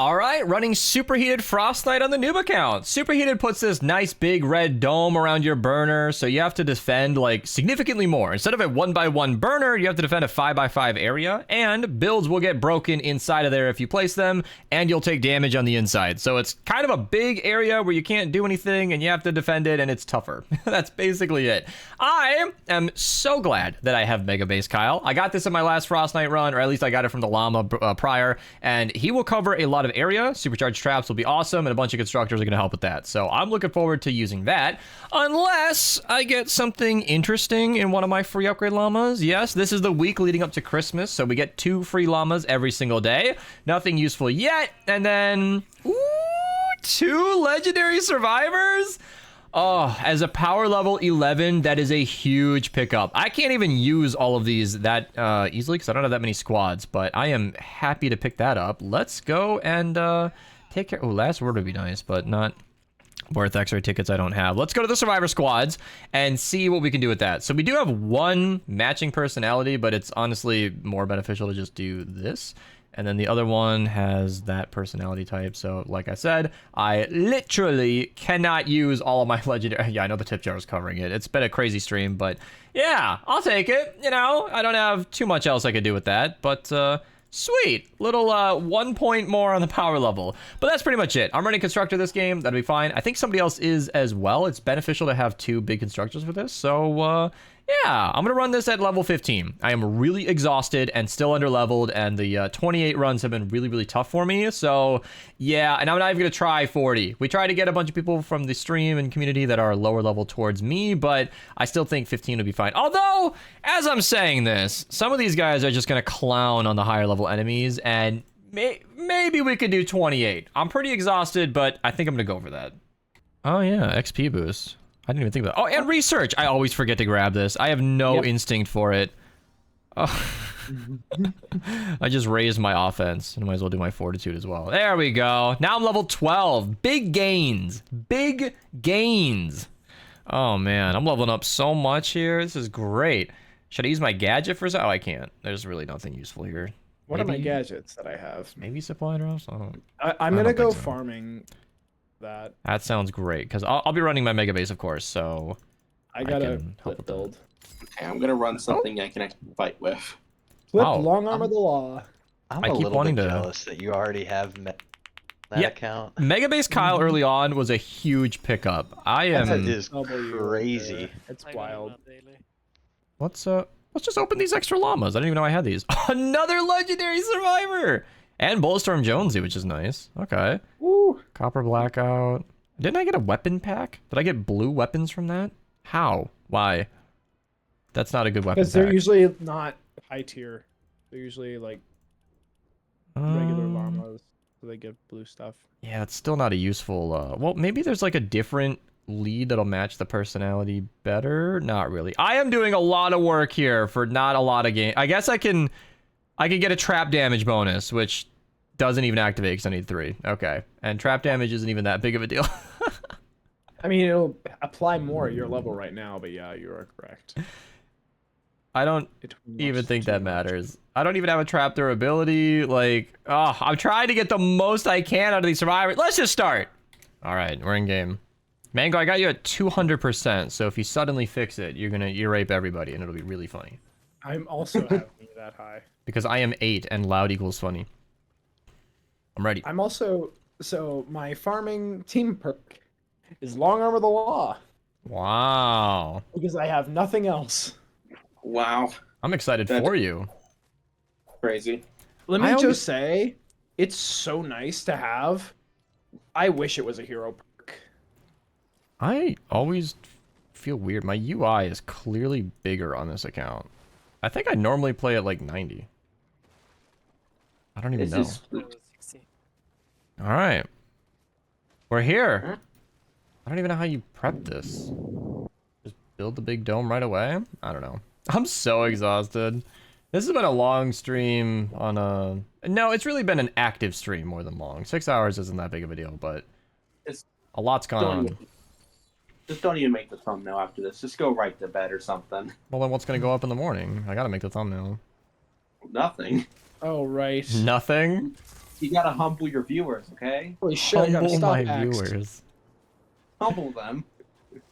All right, running Superheated Frostnite on the Noob account. Superheated puts this nice big red dome around your burner, so you have to defend like significantly more. Instead of a 1x1 burner, you have to defend a 5x5 area, and builds will get broken inside of there if you place them, and you'll take damage on the inside. So it's kind of a big area where you can't do anything, and you have to defend it, and it's tougher. That's basically it. I am so glad that I have Mega Base Kyle. I got this in my last Frostnite run, or at least I got it from the llama prior, and he will cover a lot of area. Supercharged traps will be awesome, and a bunch of constructors are going to help with that. So I'm looking forward to using that, unless I get something interesting in one of my free upgrade llamas. Yes, this is the week leading up to Christmas, so we get 2 free llamas every single day. Nothing useful yet, and then 2 legendary survivors. Oh, as a power level 11, that is a huge pickup. I can't even use all of these that easily because I don't have that many squads, but I am happy to pick that up. Let's go and take care. Oh, last word would be nice, but not worth X-ray tickets I don't have. Let's go to the survivor squads and see what we can do with that. So we do have 1 matching personality, but it's honestly more beneficial to just do this. And then the other one has that personality type. So like I said, I literally cannot use all of my legendary. Yeah, I know the tip jar is covering it. It's been a crazy stream, but yeah, I'll take it. You know, I don't have too much else I could do with that, but sweet. Little 1 point more on the power level. But that's pretty much it. I'm running Constructor this game. That'll be fine. I think somebody else is as well. It's beneficial to have 2 big constructors for this. So yeah, I'm going to run this at level 15. I am really exhausted and still underleveled, and the 28 runs have been really, really tough for me. So yeah, and I'm not even going to try 40. We try to get a bunch of people from the stream and community that are lower level towards me, but I still think 15 would be fine. Although, as I'm saying this, some of these guys are just going to clown on the higher level enemies, and maybe we could do 28. I'm pretty exhausted, but I think I'm going to go for that. Oh yeah, XP boost. I didn't even think about that. Oh, and research. I always forget to grab this. I have no instinct for it. Oh. I just raised my offense. I might as well do my fortitude as well. There we go. Now I'm level 12. Big gains. Big gains. Oh, man. I'm leveling up so much here. This is great. Should I use my gadget for something? Oh, I can't. There's really nothing useful here. What are my gadgets that I have? Maybe supply drops? I'm going to go farming. That sounds great, because I'll be running my mega base, of course, so I gotta help with build. Okay, I'm gonna run something I can actually fight with. Flip long arm of the law. I'm a little bit jealous that you already have that account. Mega base Kyle early on was a huge pickup. I am. That is crazy. It's wild. Let's just open these extra llamas. I didn't even know I had these. Another legendary survivor. And Bulletstorm Jonesy, which is nice. Okay. Woo. Copper Blackout. Didn't I get a weapon pack? Did I get blue weapons from that? How? Why? That's not a good weapon pack. Because they're usually not high tier. They're usually like regular llamas, so they get blue stuff. Yeah, it's still not a useful... well, maybe there's like a different lead that'll match the personality better? Not really. I am doing a lot of work here for not a lot of game. I guess I can get a trap damage bonus, which doesn't even activate because I need 3. Okay. And trap damage isn't even that big of a deal. I mean, it'll apply more at your level right now, but yeah, you are correct. I don't even think that matters. I don't even have a trap durability. Like, oh, I'm trying to get the most I can out of these survivors. Let's just start. All right, we're in game. Mango, I got you at 200%, so if you suddenly fix it, you're gonna ear-rape everybody, and it'll be really funny. I'm also having that high. Because I am 8, and loud equals funny. I'm ready. I'm also... So, my farming team perk is long arm of the law. Wow. Because I have nothing else. Wow. I'm excited for you. Crazy. Let me just say, it's so nice to have. I wish it was a hero perk. I always feel weird. My UI is clearly bigger on this account. I think I normally play at like 90. I don't even know. All right. We're here. I don't even know how you prep this. Just build the big dome right away? I don't know. I'm so exhausted. This has been a long stream on a... No, it's really been an active stream more than long. 6 hours isn't that big of a deal, but a lot's gone on. Just don't even make the thumbnail after this. Just go right to bed or something. Well, then what's going to go up in the morning? I got to make the thumbnail. Nothing. Oh, right. Nothing? You gotta humble your viewers, okay? Holy shit, I gotta Humble stop my axe. viewers. Humble them.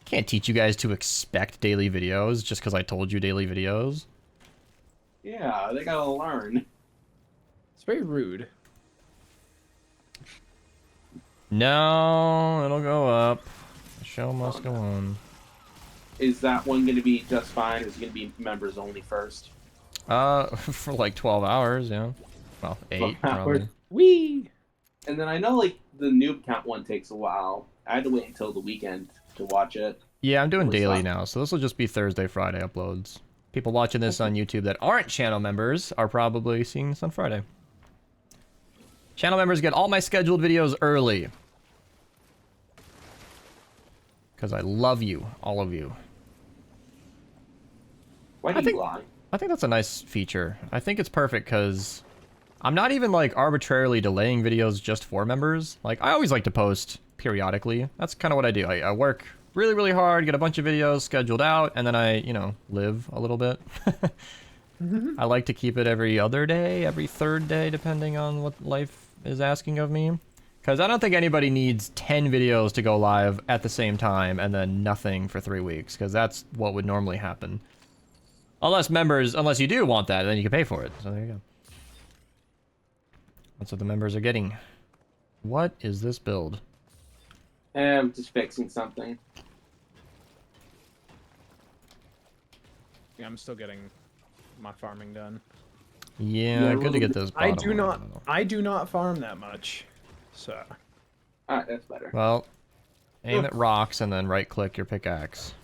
Can't teach you guys to expect daily videos just because I told you daily videos. Yeah, they gotta learn. It's very rude. No, it'll go up. The show must go on. Is that one gonna be just fine? Or is it gonna be members only first? For like 12 hours, yeah. Well, 8 probably. Wee! And then I know like the noob count one takes a while. I had to wait until the weekend to watch it. Yeah, I'm doing Or daily Sunday. now, so this will just be Thursday, Friday uploads. People watching this on YouTube that aren't channel members are probably seeing this on Friday. Channel members get all my scheduled videos early. Because I love you, all of you. Why do you lie? I think that's a nice feature. I think it's perfect because I'm not even like arbitrarily delaying videos just for members. Like I always like to post periodically. That's kind of what I do. I work really, really hard, get a bunch of videos scheduled out, and then I, you know, live a little bit. I like to keep it every other day, every third day, depending on what life is asking of me. Because I don't think anybody needs 10 videos to go live at the same time and then nothing for 3 weeks, because that's what would normally happen. Unless you do want that, then you can pay for it. So there you go. That's what the members are getting. What is this build? I'm just fixing something. Yeah, I'm still getting my farming done. Yeah, Yeah, good to get this I bottom do one, not. though. I do not farm that much, so. Alright, that's better. Well, aim at rocks and then right-click your pickaxe.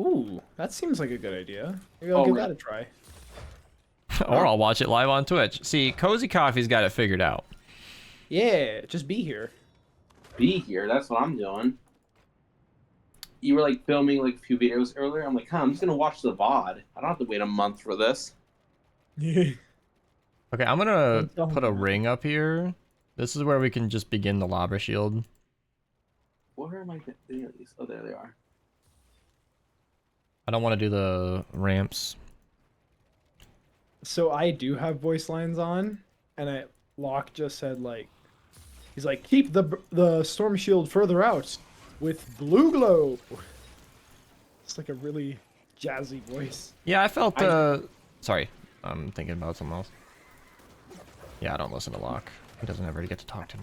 Ooh, that seems like a good idea. Maybe I'll Oh, give really? that a try. Or I'll watch it live on Twitch. See, Cozy Coffee's got it figured out. Yeah, just be here. Be here, that's what I'm doing. You were like filming like a few videos earlier. I'm like, huh, I'm just gonna watch the VOD. I don't have to wait a month for this. Okay, I'm gonna Don't tell put a me. ring up here. This is where we can just begin the lava shield. Where am I getting these? Oh, there they are. I don't want to do the ramps. So I do have voice lines on, and Locke just said like, he's like, keep the storm shield further out with blue glow. It's like a really jazzy voice. Yeah, I felt, sorry, I'm thinking about something else. Yeah, I don't listen to Locke. He doesn't ever get to talk to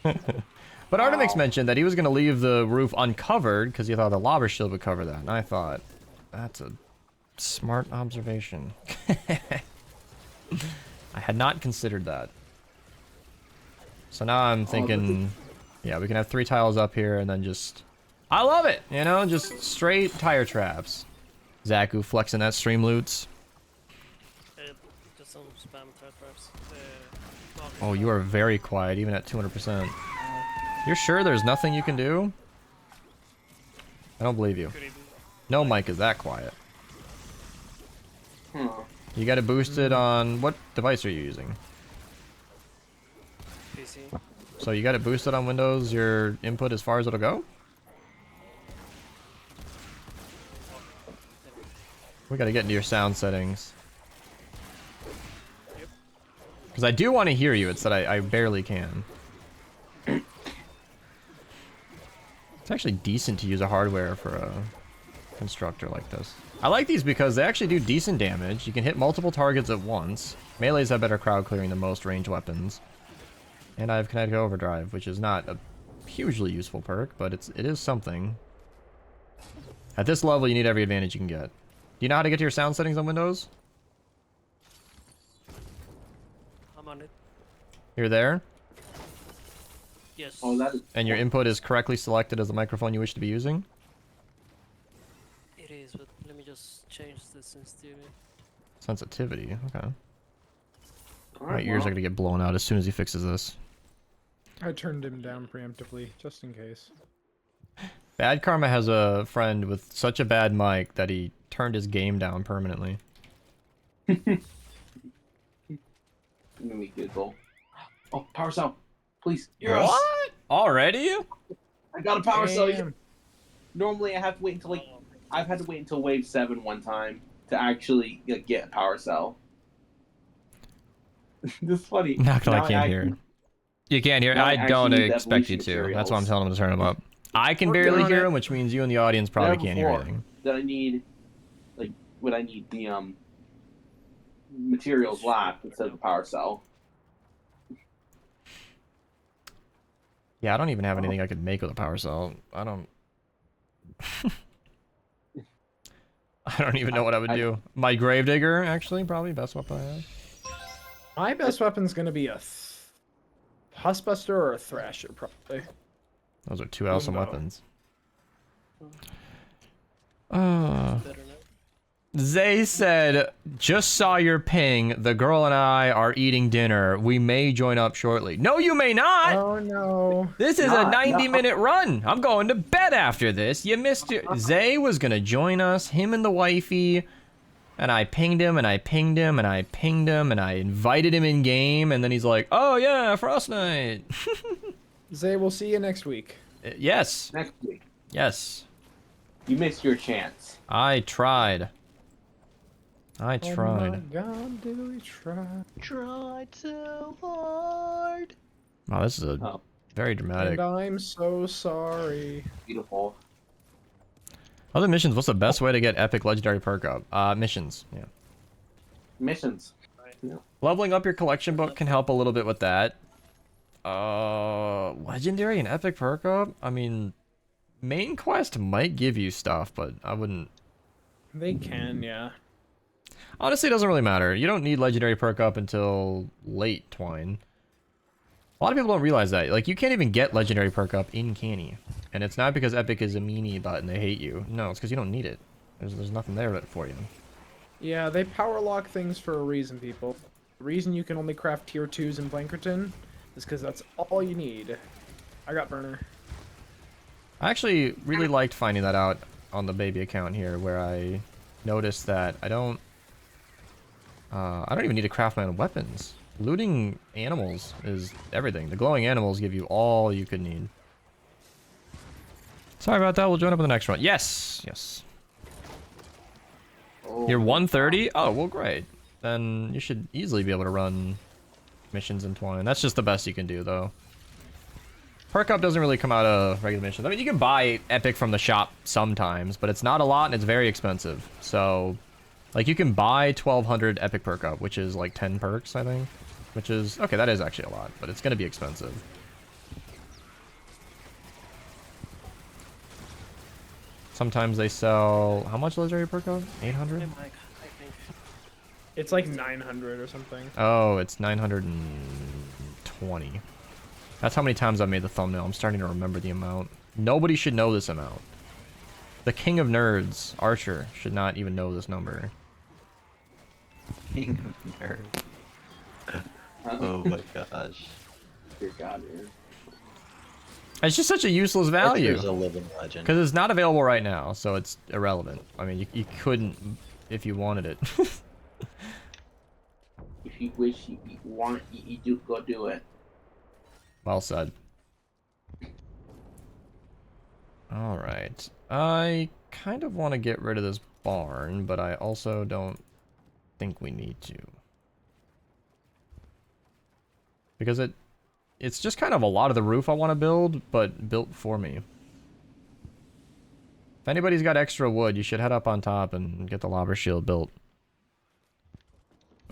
me. But Artemix mentioned that he was going to leave the roof uncovered because he thought the lava shield would cover that. And I thought, that's a smart observation. I had not considered that. So now I'm thinking, yeah, we can have 3 tiles up here and then just... I love it! You know, just straight tire traps. Zaku flexing that stream loots. Just some spam tire traps. Oh, you are very quiet, even at 200%. You're sure there's nothing you can do? I don't believe you. No mic is that quiet. You got it boosted on... What device are you using? PC. So you got it boosted on Windows, your input as far as it'll go? We gotta get into your sound settings. Because I do want to hear you, it's that I barely can. It's actually decent to use a hardware for a constructor like this. I like these because they actually do decent damage. You can hit multiple targets at once. Melees have better crowd clearing than most ranged weapons. And I have kinetic overdrive, which is not a hugely useful perk, but it is something. At this level, you need every advantage you can get. Do you know how to get to your sound settings on Windows? I'm on it. You're there, Yes. Oh, that is... and your input is correctly selected as the microphone you wish to be using. It is, but let me just change the sensitivity. Sensitivity, okay. All My right, ears well, are gonna get blown out as soon as he fixes this. I turned him down preemptively, just in case. Bad Karma has a friend with such a bad mic that he turned his game down permanently. Let me Google. Oh, power cell. Please. Yes! What? Already? I got a power cell. Damn. Normally I have to wait until like... I've had to wait until wave 7 one time to actually get a power cell. This is funny. Not gonna, Now I can't hear it. You can't hear it. now I I don't actually need the expect you evolution to. That's why I'm materials. telling him to turn them up. I can We're barely doing hear it. him, which means you and the audience probably Never can't hear before anything. That I need, like, when I need the materials left instead of the power cell. Yeah, I don't even have anything I could make with a power cell. I don't... I don't even know what I would do. My Gravedigger, actually, probably best weapon I have. My best weapon's gonna be a Huskbuster or a Thrasher, probably. Those are two awesome Bow. weapons. Better now. Zay said, just saw your ping. The girl and I are eating dinner. We may join up shortly. No, you may not. Oh no. This is a Not, 90-minute run. I'm going to bed after this. You missed it. Zay was going to join us, him and the wifey. And I pinged him, and I pinged him, and I pinged him, and I invited him in game. And then he's like, oh, yeah, Frostnite. Zay, we'll see you next week. Yes. Next week. Yes. You missed your chance. I tried. I Oh my tried. God, did we try? Tried so hard. Wow, this is a Oh, very dramatic. And I'm so sorry. beautiful. Other missions, what's the best way to get epic legendary perk up? Missions, yeah. Missions. Leveling up your collection book can help a little bit with that. Legendary and epic perk up? I mean, main quest might give you stuff, but I wouldn't... They can, yeah. Honestly, it doesn't really matter. You don't need legendary perk up until late Twine. A lot of people don't realize that. Like, you can't even get legendary perk up in Canny. And it's not because Epic is a meanie bot and they hate you. No, it's because you don't need it. There's nothing there for you. Yeah, they power lock things for a reason, people. The reason you can only craft tier 2s in Blankerton is because that's all you need. I got burner. I actually really liked finding that out on the baby account here, where I noticed that I don't even need to craft my own weapons. Looting animals is everything. The glowing animals give you all you could need. Sorry about that. We'll join up in the next one. Yes, yes. Oh, You're 130? Oh, well, great. Then you should easily be able to run missions in Twine. That's just the best you can do, though. Perk-up doesn't really come out of regular missions. I mean, you can buy Epic from the shop sometimes, but it's not a lot and it's very expensive. So, like, you can buy 1200 Epic Perk-up, which is like 10 perks, I think. Which is, okay, that is actually a lot, but it's going to be expensive. Sometimes they sell, how much legendary Perk-up? 800? Hey, Mike, I think. It's like 900 or something. Oh, it's 920. That's how many times I made the thumbnail. I'm starting to remember the amount. Nobody should know this amount. The king of nerds, Archer, should not even know this number. King of nerds. Oh my gosh. Dear God, dude. It's just such a useless value. Archer's a living legend. Because it's not available right now, so it's irrelevant. I mean, you couldn't if you wanted it. If you wish you want, you do go do it. Well said. Alright. I kind of want to get rid of this barn, but I also don't think we need to. Because it's just kind of a lot of the roof I want to build, but built for me. If anybody's got extra wood, you should head up on top and get the lava shield built.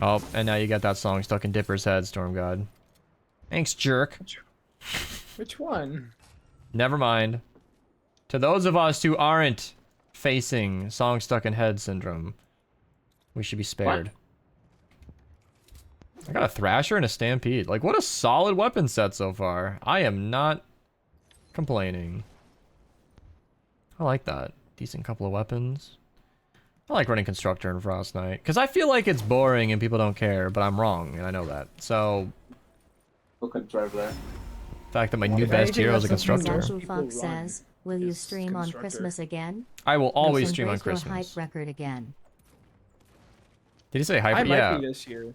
Oh, and now you got that song stuck in Dipper's head, Storm God. Thanks, jerk. Which one? Never mind. To those of us who aren't facing song stuck in head syndrome, we should be spared. I got a Thrasher and a Stampede. Like, what a solid weapon set so far. I am not complaining. I like that. Decent couple of weapons. I like running Constructor and Frostnite. Because I feel like it's boring and people don't care, but I'm wrong, and I know that. So, Look at right over there. the fact that my new If best anything, hero is a that's something Constructor. most Social Funk people run says, will you is stream on Constructor. Christmas again? I will always Listen, stream on raise your Christmas. hype record again. Did he say hype? I might Yeah. be this year.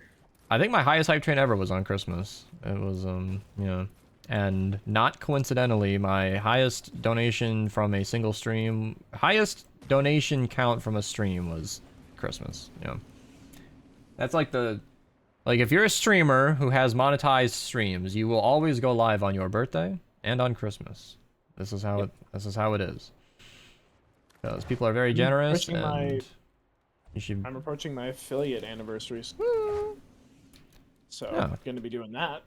I think my highest hype train ever was on Christmas. It was, yeah. And not coincidentally, my highest donation from a single stream, highest donation count from a stream was Christmas, yeah. That's like the Like, if you're a streamer who has monetized streams, you will always go live on your birthday and on Christmas. This is how it is. Because people are very generous, and you should. I'm approaching my affiliate anniversaries. So Yeah. I'm gonna be doing that.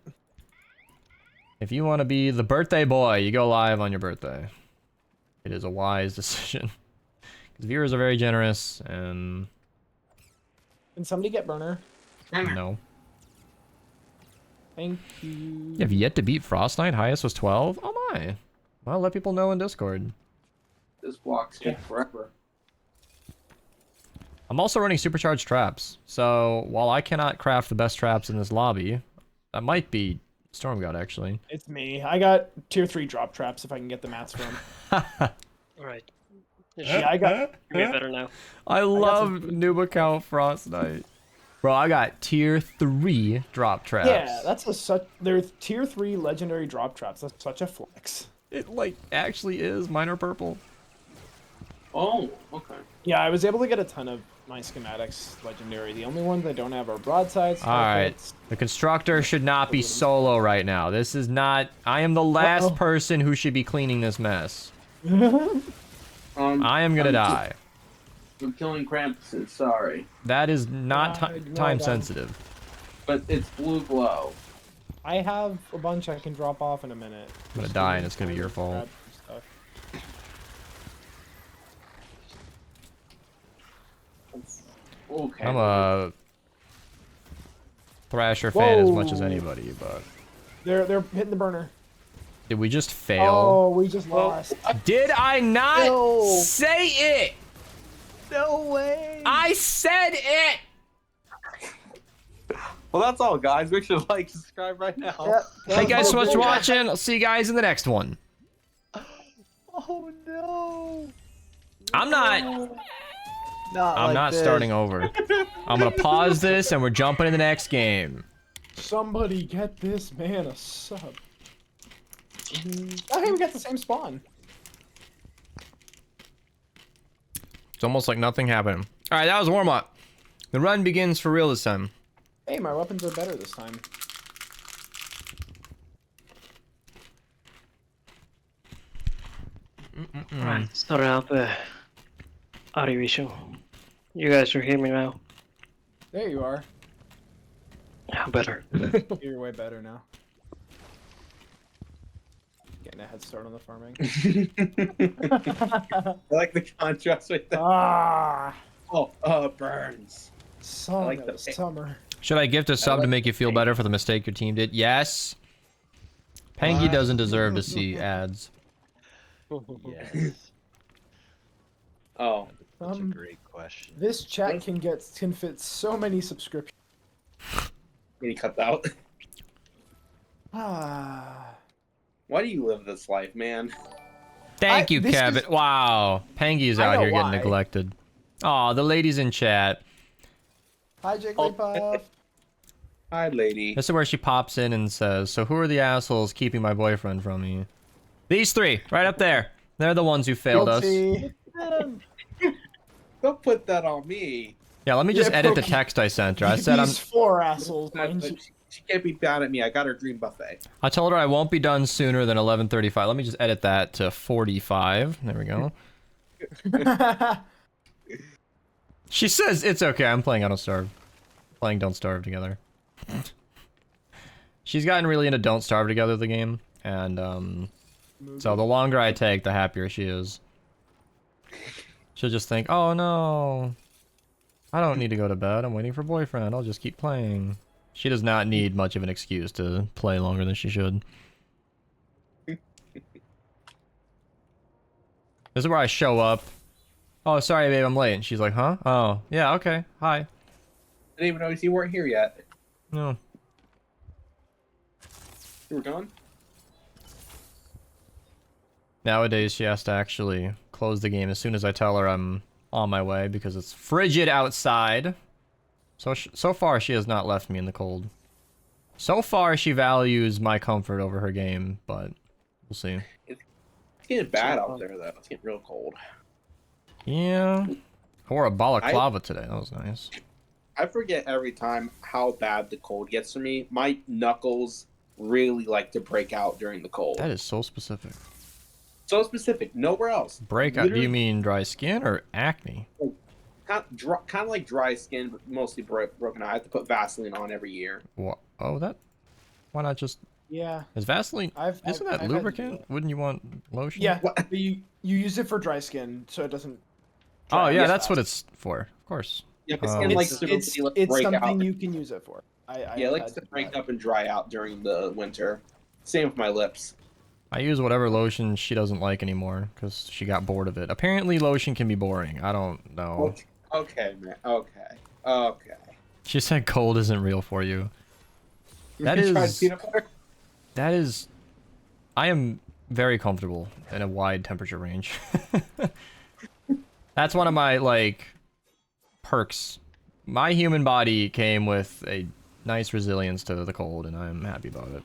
If you want to be the birthday boy, you go live on your birthday. It is a wise decision. Because viewers are very generous, and Can somebody get burner? no. Thank you. You have yet to beat Frostnite. Highest was 12. Oh my. Well, let people know in Discord. This block's take forever. I'm also running supercharged traps. So while I cannot craft the best traps in this lobby, that might be Storm God actually. It's me. I got tier 3 drop traps if I can get the mats from. Alright. Yeah, I got. You're better now. I love noob account Frostnite. Bro, I got tier 3 drop traps. Yeah, that's a such. They're tier 3 legendary drop traps. That's such a flex. It like actually is. Mine are purple. Oh, okay. Yeah, I was able to get a ton of my schematics legendary. The only ones I don't have are broadsides. Alright. The constructor should not be solo right now. This is not. I am the last person who should be cleaning this mess. I am gonna die. I'm killing Krampuses, sorry. That is not no, time no. sensitive. But it's blue glow. I have a bunch I can drop off in a minute. I'm gonna die and it's gonna be your fault. Grab some stuff. Okay. I'm a Thrasher fan as much as anybody, but They're hitting the burner. did we just fail? Oh, we just lost. Did I not say it? No way! I said it! Well, that's all, guys. Make sure to like, subscribe right now. Thank you guys so much for watching. I'll see you guys in the next one. Oh no! I'm not Not like this. starting over. I'm gonna pause this and we're jumping to the next game. Somebody get this man a sub. Oh, hey, we got the same spawn. It's almost like nothing happened. Alright, that was warm up. The run begins for real this time. Hey, my weapons are better this time. Alright, start out the audio issue. You guys are hearing me now? There you are. How better? You're way better now. Getting a head start on the farming. I like the contrast right there. Ah, Oh, burns. summer, like the- summer. Should I gift a sub to make you feel better for the mistake your team did? Yes. Pangy doesn't deserve to see ads. Yes. Oh, That's a great question. This chat can fit so many subscriptions. can you cut that out? Ah. Why do you live this life, man? Thank you, this Kevin. is- Wow. Pangy's I out know here getting why. neglected. Aw, the ladies in chat. Hi, Jigglypuff. Hi, lady. This is where she pops in and says, so who are the assholes keeping my boyfriend from me? These three, right up there. They're the ones who failed us. Guilty. Don't put that on me. Yeah, let me just edit the Poki. text I sent her. I said These 4 assholes. mind you. She can't be down at me. I got her dream buffet. I told her I won't be done sooner than 11:35. Let me just edit that to 45. There we go. She says it's okay. I'm playing I Don't Starve. Playing Don't Starve together. She's gotten really into Don't Starve together, the game, and so the longer I take, the happier she is. She'll just think, oh no, I don't need to go to bed. I'm waiting for boyfriend. I'll just keep playing. She does not need much of an excuse to play longer than she should. This is where I show up. Oh, sorry, babe, I'm late. And she's like, huh? Oh, yeah, okay. Hi. I didn't even notice you weren't here yet. No. You were gone? Nowadays, she has to actually close the game as soon as I tell her I'm on my way because it's frigid outside. So far, she has not left me in the cold. So far, she values my comfort over her game, but we'll see. It's getting bad out there, though. It's getting real cold. Yeah. I wore a balaclava today. That was nice. I forget every time how bad the cold gets for me. My knuckles really like to break out during the cold. That is so specific. So specific, nowhere else. Breakout? Do you mean dry skin or acne? Kind of like dry skin, but mostly broken out. I have to put Vaseline on every year. What? Oh, that. Why not just? Yeah. Is Vaseline? Isn't that I've lubricant? Wouldn't you want lotion? Yeah, but you use it for dry skin, so it doesn't. Oh dry yeah, as that's fast. what it's for. Of course. Yeah, but skin likes to It's break something out. you can use it for. Yeah, it likes to break up and dry out during the winter. Same with my lips. I use whatever lotion she doesn't like anymore because she got bored of it. Apparently, lotion can be boring. I don't know. Okay, man. Okay. She said cold isn't real for you. That You tried is. peanut butter? That is. I am very comfortable in a wide temperature range. That's one of my like perks. My human body came with a nice resilience to the cold, and I'm happy about it.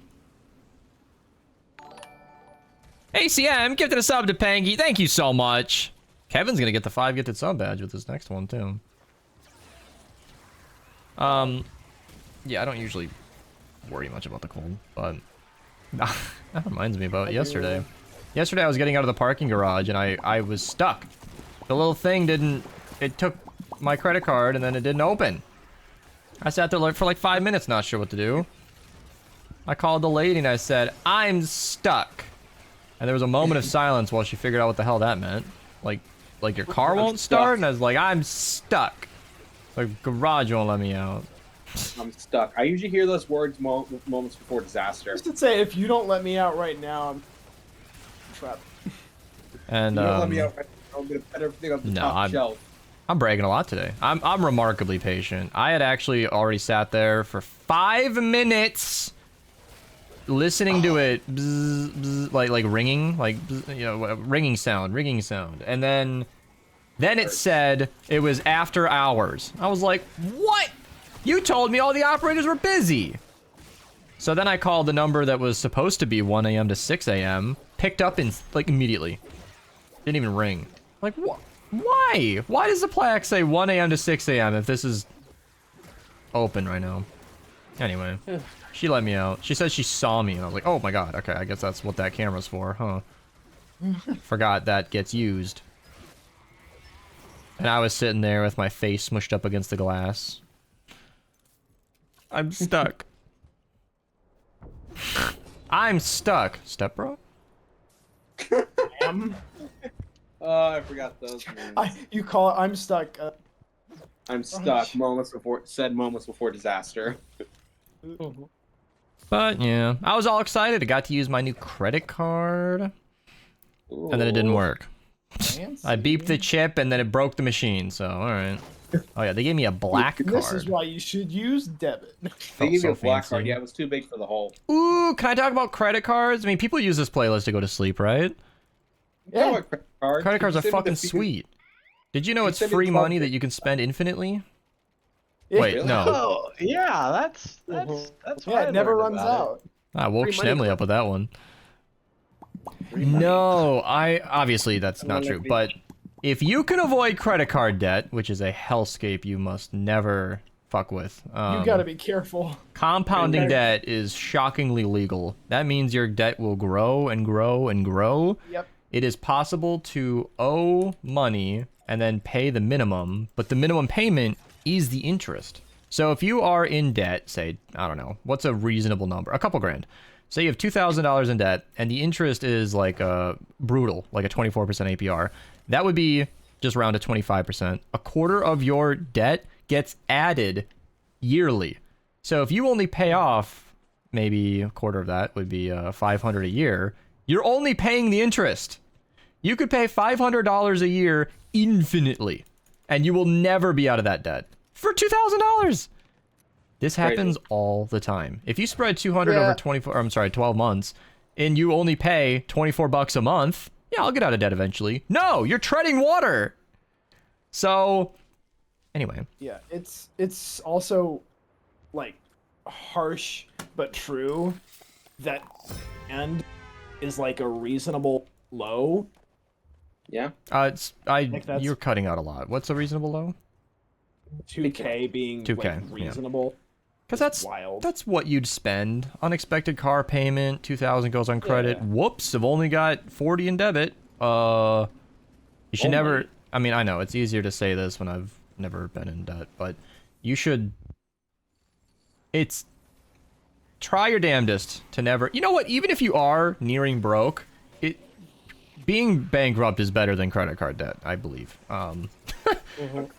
ACM, gifted a sub to Pangy. Thank you so much. Kevin's gonna get the 5 gifted sub badge with this next one too. Yeah, I don't usually worry much about the cold, but that reminds me about yesterday. Yesterday I was getting out of the parking garage and I was stuck. The little thing didn't. It took my credit card and then it didn't open. I sat there for like 5 minutes, not sure what to do. I called the lady and I said, "I'm stuck." And there was a moment of silence while she figured out what the hell that meant. Like your car won't start? And I was like, "I'm stuck. The garage won't let me out." I'm stuck. I usually hear those words moments before disaster. Just to say, if you don't let me out right now, I'm trapped. And You don't let me out right now, I'm gonna put everything on the top shelf. I'm bragging a lot today. I'm remarkably patient. I had actually already sat there for 5 minutes listening to it bzz, bzz, like ringing, like bzz, you know, ringing sound, and then it said it was after hours. I was like, what? You told me all the operators were busy. So then I called the number that was supposed to be 1 a.m. to 6 a.m. Picked up in like immediately. Didn't even ring. Like what? Why? Why does the plaque say 1 a.m. to 6 a.m. if this is open right now? Anyway, she let me out. She said she saw me, and I was like, oh my god, okay, I guess that's what that camera's for, huh? Forgot that gets used. And I was sitting there with my face smushed up against the glass. I'm stuck. I'm stuck. Step bro? Oh, I forgot those names. You call it, I'm stuck. I'm stuck. Moments before disaster. But yeah, I was all excited. I got to use my new credit card. Ooh. And then it didn't work. Fancy. I beeped the chip and then it broke the machine, so alright. Oh yeah, they gave me a black card. This is why you should use debit. They gave so you a black fancy. card. Yeah, it was too big for the hole. Ooh, can I talk about credit cards? I mean, people use this playlist to go to sleep, right? Yeah. Yeah. Credit cards are Send me fucking the fee- sweet. Did you know You it's send me free 12 money that you can spend infinitely? Yeah. Wait, Really? no. Oh, yeah, that's what Yeah, I it never learned runs about out. I woke Free money Schnemly up with that one. No, obviously that's not true, but if you can avoid credit card debt, which is a hellscape you must never fuck with. You gotta be careful. Compounding debt is shockingly legal. That means your debt will grow and grow and grow. Yep. It is possible to owe money and then pay the minimum, but the minimum payment is the interest. So if you are in debt, say, I don't know, what's a reasonable number? A couple grand. Say you have $2,000 in debt and the interest is like brutal, like a 24% APR. That would be just around to 25%. A quarter of your debt gets added yearly. So if you only pay off, maybe a quarter of that would be $500 a year, you're only paying the interest. You could pay $500 a year infinitely, and you will never be out of that debt for $2,000. This happens all the time. If you spread 200 over 12 months, and you only pay 24 bucks a month, yeah, I'll get out of debt eventually. No, you're treading water. So, anyway. Yeah, it's also like harsh but true that end is like a reasonable low. Yeah. You're cutting out a lot. What's a reasonable low? 2K being 2K, like reasonable. Because that's wild. That's what you'd spend. Unexpected car payment, 2,000 goes on credit. Yeah. Whoops, I've only got 40 in debit. You should Only? never. I mean, I know it's easier to say this when I've never been in debt, but you should. It's try your damnedest to never. You know what? Even if you are nearing broke, being bankrupt is better than credit card debt, I believe.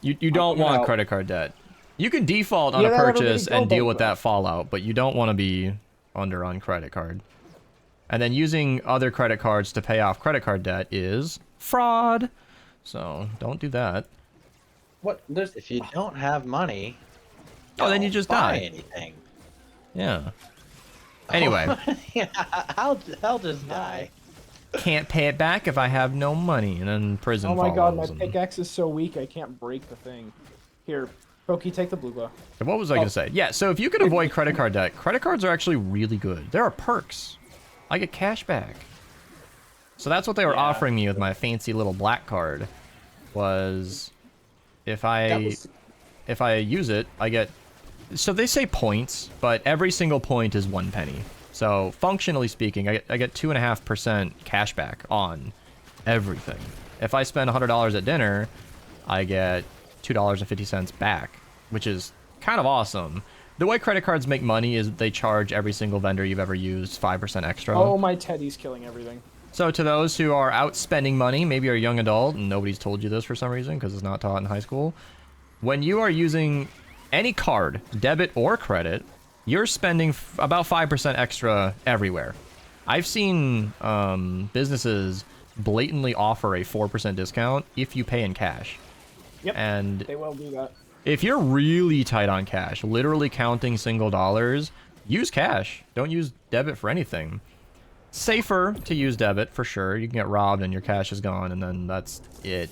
You don't want credit card debt. You can default on a purchase and deal with that fallout, but you don't want to be under on credit card. And then using other credit cards to pay off credit card debt is fraud. So don't do that. What? There's If you don't have money, Oh, then you just buy die. anything. Yeah. Anyway, Yeah, I'll just die. can't pay it back if I have no money, and then prison Oh my god, my follows. And... pickaxe is so weak I can't break the thing. Here, Pokey, take the blue glow. What was I gonna say? Yeah, so if you can avoid credit card debt, credit cards are actually really good. There are perks. I get cash back. So that's what they were offering me with my fancy little black card. Was if I use it, I get. So they say points, but every single point is 1 penny. So functionally speaking, I get 2.5% cash back on everything. If I spend $100 at dinner, I get $2.50 back, which is kind of awesome. The way credit cards make money is they charge every single vendor you've ever used 5% extra. Oh, my teddy's killing everything. So to those who are out spending money, maybe you're a young adult and nobody's told you this for some reason because it's not taught in high school. When you are using any card, debit or credit, you're spending about 5% extra everywhere. I've seen businesses blatantly offer a 4% discount if you pay in cash. Yep, And they will do that. if you're really tight on cash, literally counting single dollars, use cash. Don't use debit for anything. Safer to use debit for sure. You can get robbed and your cash is gone and then that's it.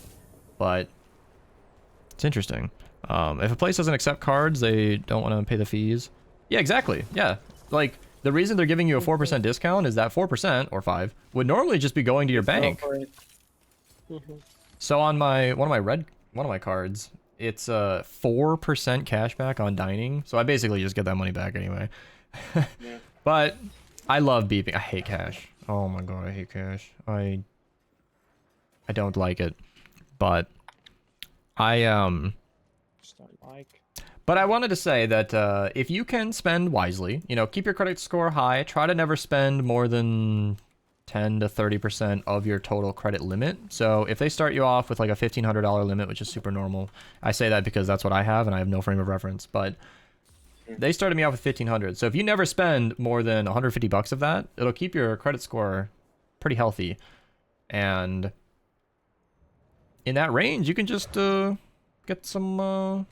But it's interesting. If a place doesn't accept cards, they don't want to pay the fees. Yeah, exactly. Yeah. Like, the reason they're giving you a 4% discount is that 4%, or 5, would normally just be going to your bank. So on one of my cards, it's 4% cash back on dining. So I basically just get that money back anyway. Yeah. But I love beeping. I hate cash. Oh my god, I hate cash. I don't like it. But Just don't like. But I wanted to say that if you can spend wisely, you know, keep your credit score high, try to never spend more than 10 to 30% of your total credit limit. So if they start you off with like a $1,500 limit, which is super normal, I say that because that's what I have and I have no frame of reference, but they started me off with $1,500. So if you never spend more than 150 bucks of that, it'll keep your credit score pretty healthy. And in that range, you can just get some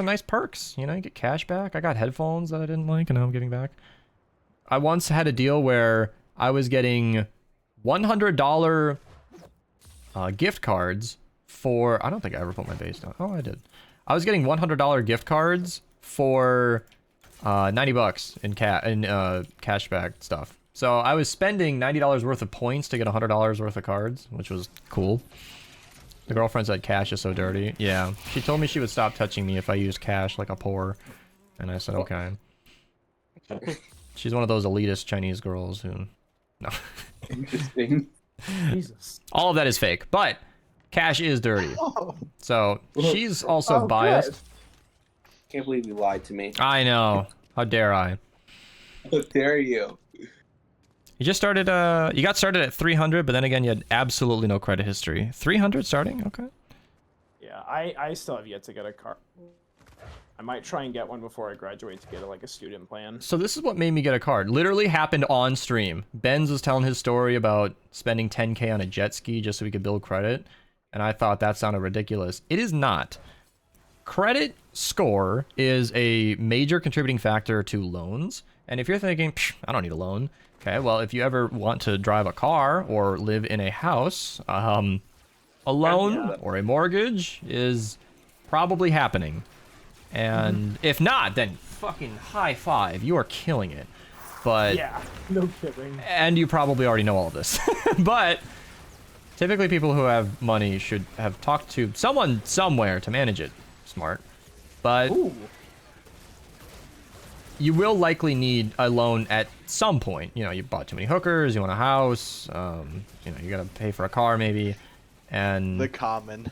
nice perks, you know, you get cash back. I got headphones that I didn't like and now I'm giving back. I once had a deal where I was getting $100 gift cards for, I don't think I ever put my base down. Oh, I did. I was getting $100 gift cards for 90 bucks in cashback stuff. So I was spending $90 worth of points to get $100 worth of cards, which was cool. The girlfriend said cash is so dirty. Yeah, she told me she would stop touching me if I used cash like a poor. And I said, okay. She's one of those elitist Chinese girls who... No. Interesting. Jesus. All of that is fake, but cash is dirty. So she's also biased. Good. Can't believe you lied to me. I know. How dare I? How dare you? You just started, you got started at 300, but then again, you had absolutely no credit history. 300 starting? Okay. Yeah, I still have yet to get a car. I might try and get one before I graduate to get like a student plan. So this is what made me get a card. Literally happened on stream. Benz was telling his story about spending 10K on a jet ski just so he could build credit. And I thought that sounded ridiculous. It is not. Credit score is a major contributing factor to loans. And if you're thinking, I don't need a loan. Okay, well, if you ever want to drive a car or live in a house, a loan or a mortgage is probably happening. And if not, then fucking high five. You are killing it. But Yeah, no kidding. and you probably already know all of this. But typically people who have money should have talked to someone somewhere to manage it. smart. But Ooh. you will likely need a loan at some point. You know, you bought too many hookers, you want a house, you know, you gotta pay for a car maybe, and The common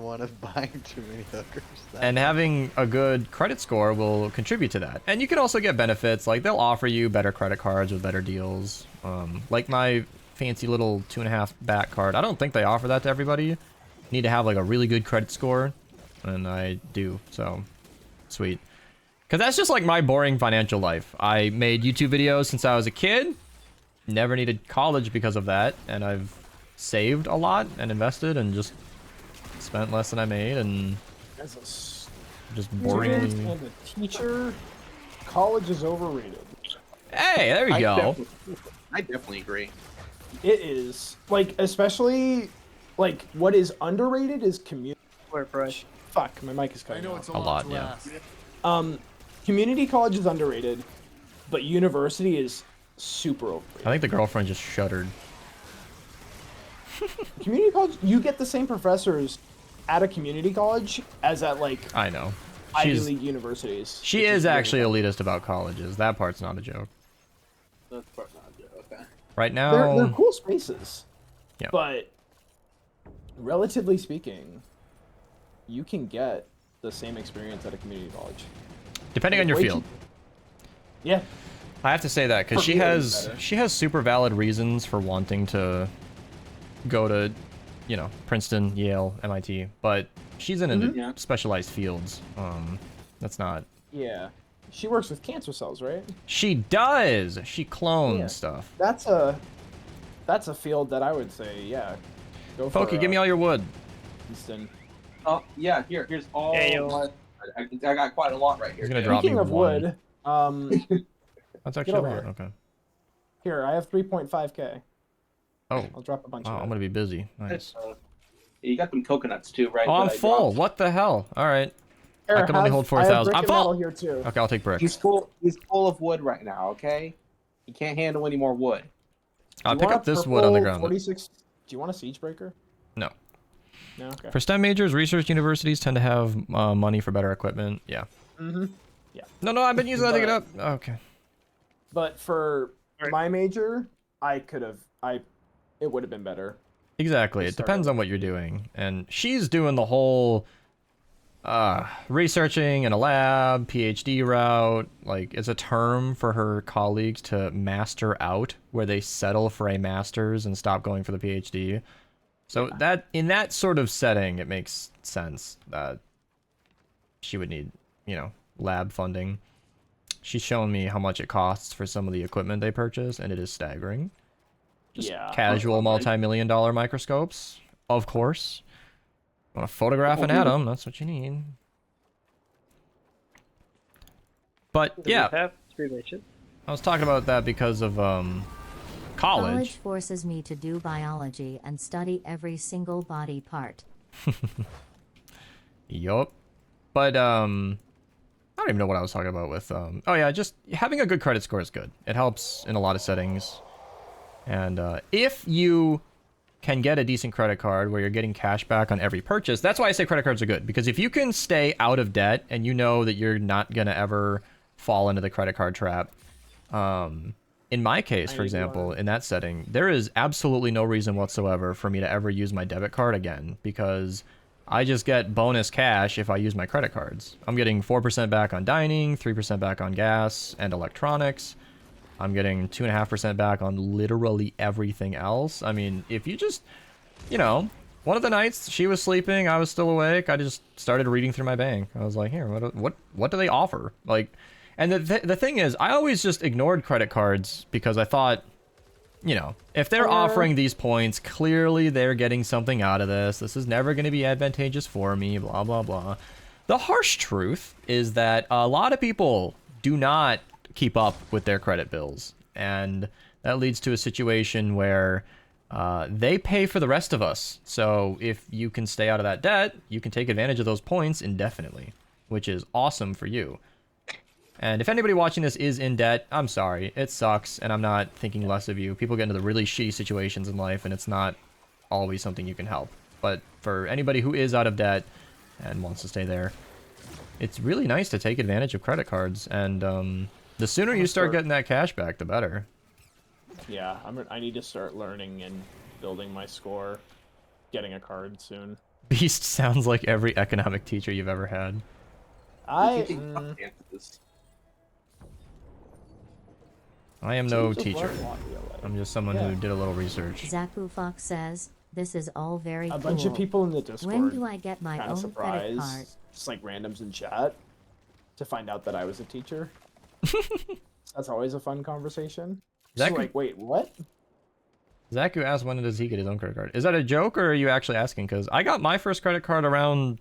one of buying too many hookers. and having a good credit score will contribute to that. And you can also get benefits, like they'll offer you better credit cards with better deals. Like my fancy little 2.5 back card, I don't think they offer that to everybody. You need to have like a really good credit score, and I do, so sweet. Because that's just like my boring financial life. I made YouTube videos since I was a kid. Never needed college because of that. And I've saved a lot and invested and just spent less than I made. And As a just student boringly... and a teacher, college is overrated. Hey, there you go. I definitely agree. It is. Like, especially, like, what is underrated is community. Where price? Fuck, my mic is cutting I know off. it's a A lot, to yeah. ask. Community college is underrated, but university is super overrated. I think the girlfriend just shuddered. Community college, you get the same professors at a community college as at, like, I know. Ivy She's, League universities. she which is really actually funny. elitist about colleges. That part's not a joke. That's part not good. Okay. Right They're now... cool spaces. Yeah. But, relatively speaking, you can get the same experience at a community college. Depending on your Way field. cheaper. Yeah. I have to say that because For me, it was she better. has super valid reasons for wanting to go to, you know, Princeton, Yale, MIT, but she's in Mhm. Yeah. specialized fields. That's not. Yeah. She works with cancer cells, right? She does. She clones Yeah. stuff. That's a field that I would say, yeah. Go for Pokey, give me all your wood. Princeton. Oh yeah, here's all. Yeah, yo. I got quite a lot right here. He's gonna too. drop Speaking me of one. wood, That's Get actually a over lot. here. Okay. here, I have 3.5k. Oh, I'll drop a bunch wow, of I'm gonna be busy. Nice. You got them coconuts too, right? Oh, I'm that I full. dropped? What the hell? All right. Here, I can only hold I 4,000. have brick I'm and full! metal here too. Okay, I'll take brick. He's full. He's full of wood right now. Okay. He can't handle any more wood. I'll You pick want up this purple wood on the ground. 46. Do you want a siege breaker? No. No. Okay. For STEM majors, research universities tend to have money for better equipment. Yeah. Mm-hmm. No, I've been using that to get But- up. Okay. But for Right. my major, it would have been better. Exactly. It Start depends over. on what you're doing. And she's doing the whole researching in a lab, PhD route. Like, it's a term for her colleagues to master out, where they settle for a master's and stop going for the PhD. So that in that sort of setting, it makes sense that she would need, you know, lab funding. She's shown me how much it costs for some of the equipment they purchase, and it is staggering. Just Yeah. casual multi-million-dollar microscopes, of course. Want to photograph an atom? That's what you need. But Do yeah, we have 3 matches? I was talking about that because of College college. forces me to do biology and study every single body part. Yup. But I don't even know what I was talking about with oh yeah, just having a good credit score is good. It helps in a lot of settings. And if you can get a decent credit card where you're getting cash back on every purchase, that's why I say credit cards are good. Because if you can stay out of debt and you know that you're not gonna ever fall into the credit card trap, in my case, for example, in that setting, there is absolutely no reason whatsoever for me to ever use my debit card again, because I just get bonus cash if I use my credit cards. I'm getting 4% back on dining, 3% back on gas and electronics. I'm getting 2.5% back on literally everything else. I mean, if you just, you know, one of the nights she was sleeping, I was still awake. I just started reading through my bank. I was like, here, what do they offer? Like, and the thing is, I always just ignored credit cards because I thought, you know, if they're offering these points, clearly they're getting something out of this. This is never going to be advantageous for me, blah, blah, blah. The harsh truth is that a lot of people do not keep up with their credit bills. And that leads to a situation where they pay for the rest of us. So if you can stay out of that debt, you can take advantage of those points indefinitely, which is awesome for you. And if anybody watching this is in debt, I'm sorry. It sucks, and I'm not thinking less of you. People get into the really shitty situations in life, and it's not always something you can help. But for anybody who is out of debt, and wants to stay there. It's really nice to take advantage of credit cards, and the sooner you start getting that cash back, the better. Yeah, I need to start learning and building my score, getting a card soon. Beast sounds like every economic teacher you've ever had. I am no teacher. I'm just someone who did a little research. Zaku Fox says, "This is all very cool. A bunch of people in the Discord. When do I get my kinda own surprised, credit card?" just like randoms in chat, to find out that I was a teacher. That's always a fun conversation. Just like, wait, what? Zaku asked when does he get his own credit card. Is that a joke or are you actually asking? Because I got my first credit card around,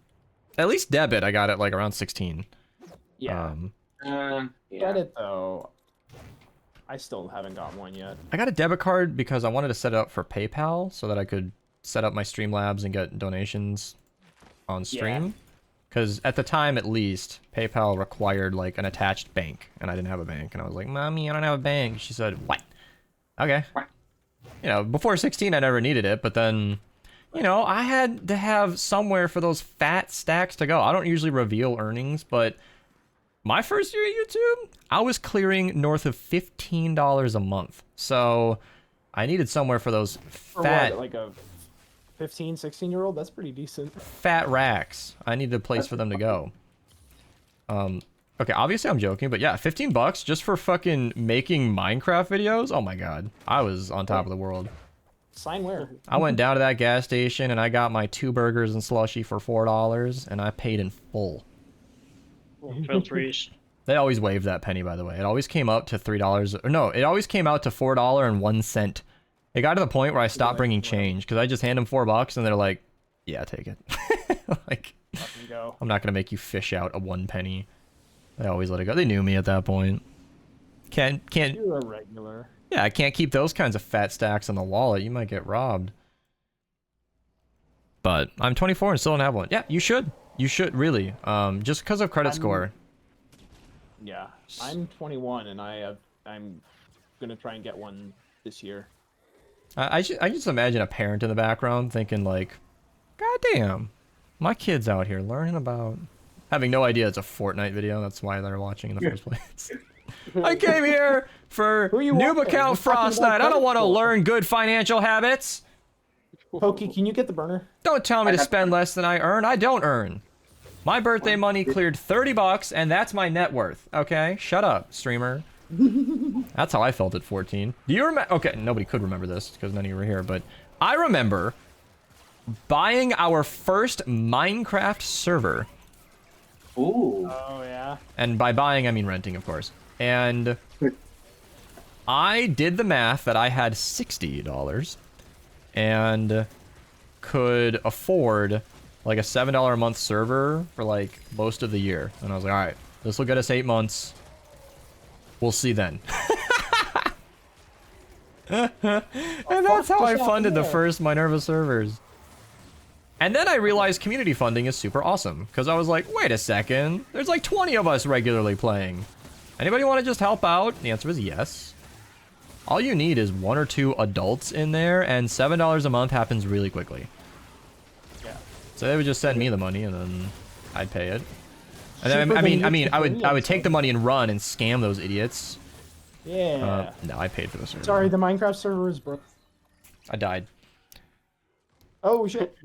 at least debit, I got it like around 16. Yeah. yeah. Credit though, I still haven't got one yet. I got a debit card because I wanted to set it up for PayPal so that I could set up my Streamlabs and get donations on stream. Because at the time, at least, PayPal required like an attached bank, and I didn't have a bank. And I was like, "Mommy, I don't have a bank." She said, "What?" Okay. You know, before 16, I never needed it, but then, you know, I had to have somewhere for those fat stacks to go. I don't usually reveal earnings, but my first year at YouTube, I was clearing north of $15 a month. So I needed somewhere for those fat... For what, like a 15, 16-year-old? That's pretty decent. Fat racks. I needed a place for them to go. Okay, obviously I'm joking, but yeah, 15 bucks just for fucking making Minecraft videos? Oh my god. I was on top of the world. Sign where? I went down to that gas station and I got my 2 burgers and slushy for $4 and I paid in full. Filtries. They always waived that penny, by the way. It always came up to $3. Or no, it always came out to $4.01. It got to the point where I stopped bringing change because I just hand them $4 and they're like, "Yeah, take it." Like, Go. I'm not gonna make you fish out a 1 penny. They always let it go. They knew me at that point. Can't. You're a regular. Yeah, I can't keep those kinds of fat stacks in the wallet. You might get robbed. But I'm 24 and still don't have one. Yeah, you should. You should really. Just because of credit score. Yeah, I'm 21 and I'm gonna try and get one this year. I just imagine a parent in the background thinking like, "God damn, my kid's out here learning about," having no idea it's a Fortnite video. That's why they're watching in the first place. I came here for noob account Frostnite. I don't want to learn good financial habits. Pokey, can you get the burner? Don't tell me to spend less than I earn. I don't earn. My birthday money cleared 30 bucks, and that's my net worth. Okay, shut up, streamer. That's how I felt at 14. Do you remember? Okay, nobody could remember this because none of you were here, but I remember buying our first Minecraft server. Ooh. Oh yeah. And by buying, I mean renting, of course. And I did the math that I had $60 and could afford like a $7 a month server for like most of the year. And I was like, all right, this will get us 8 months. We'll see then. And that's how I funded the first Minerva servers. And then I realized community funding is super awesome. Because I was like, wait a second. There's like 20 of us regularly playing. Anybody want to just help out? The answer was yes. All you need is 1 or 2 adults in there. And $7 a month happens really quickly. Yeah. So they would just send me the money and then I'd pay it. And then, I would take the money and run and scam those idiots. Yeah. No, I paid for the server. Sorry, the Minecraft server is broke. I died. Oh shit.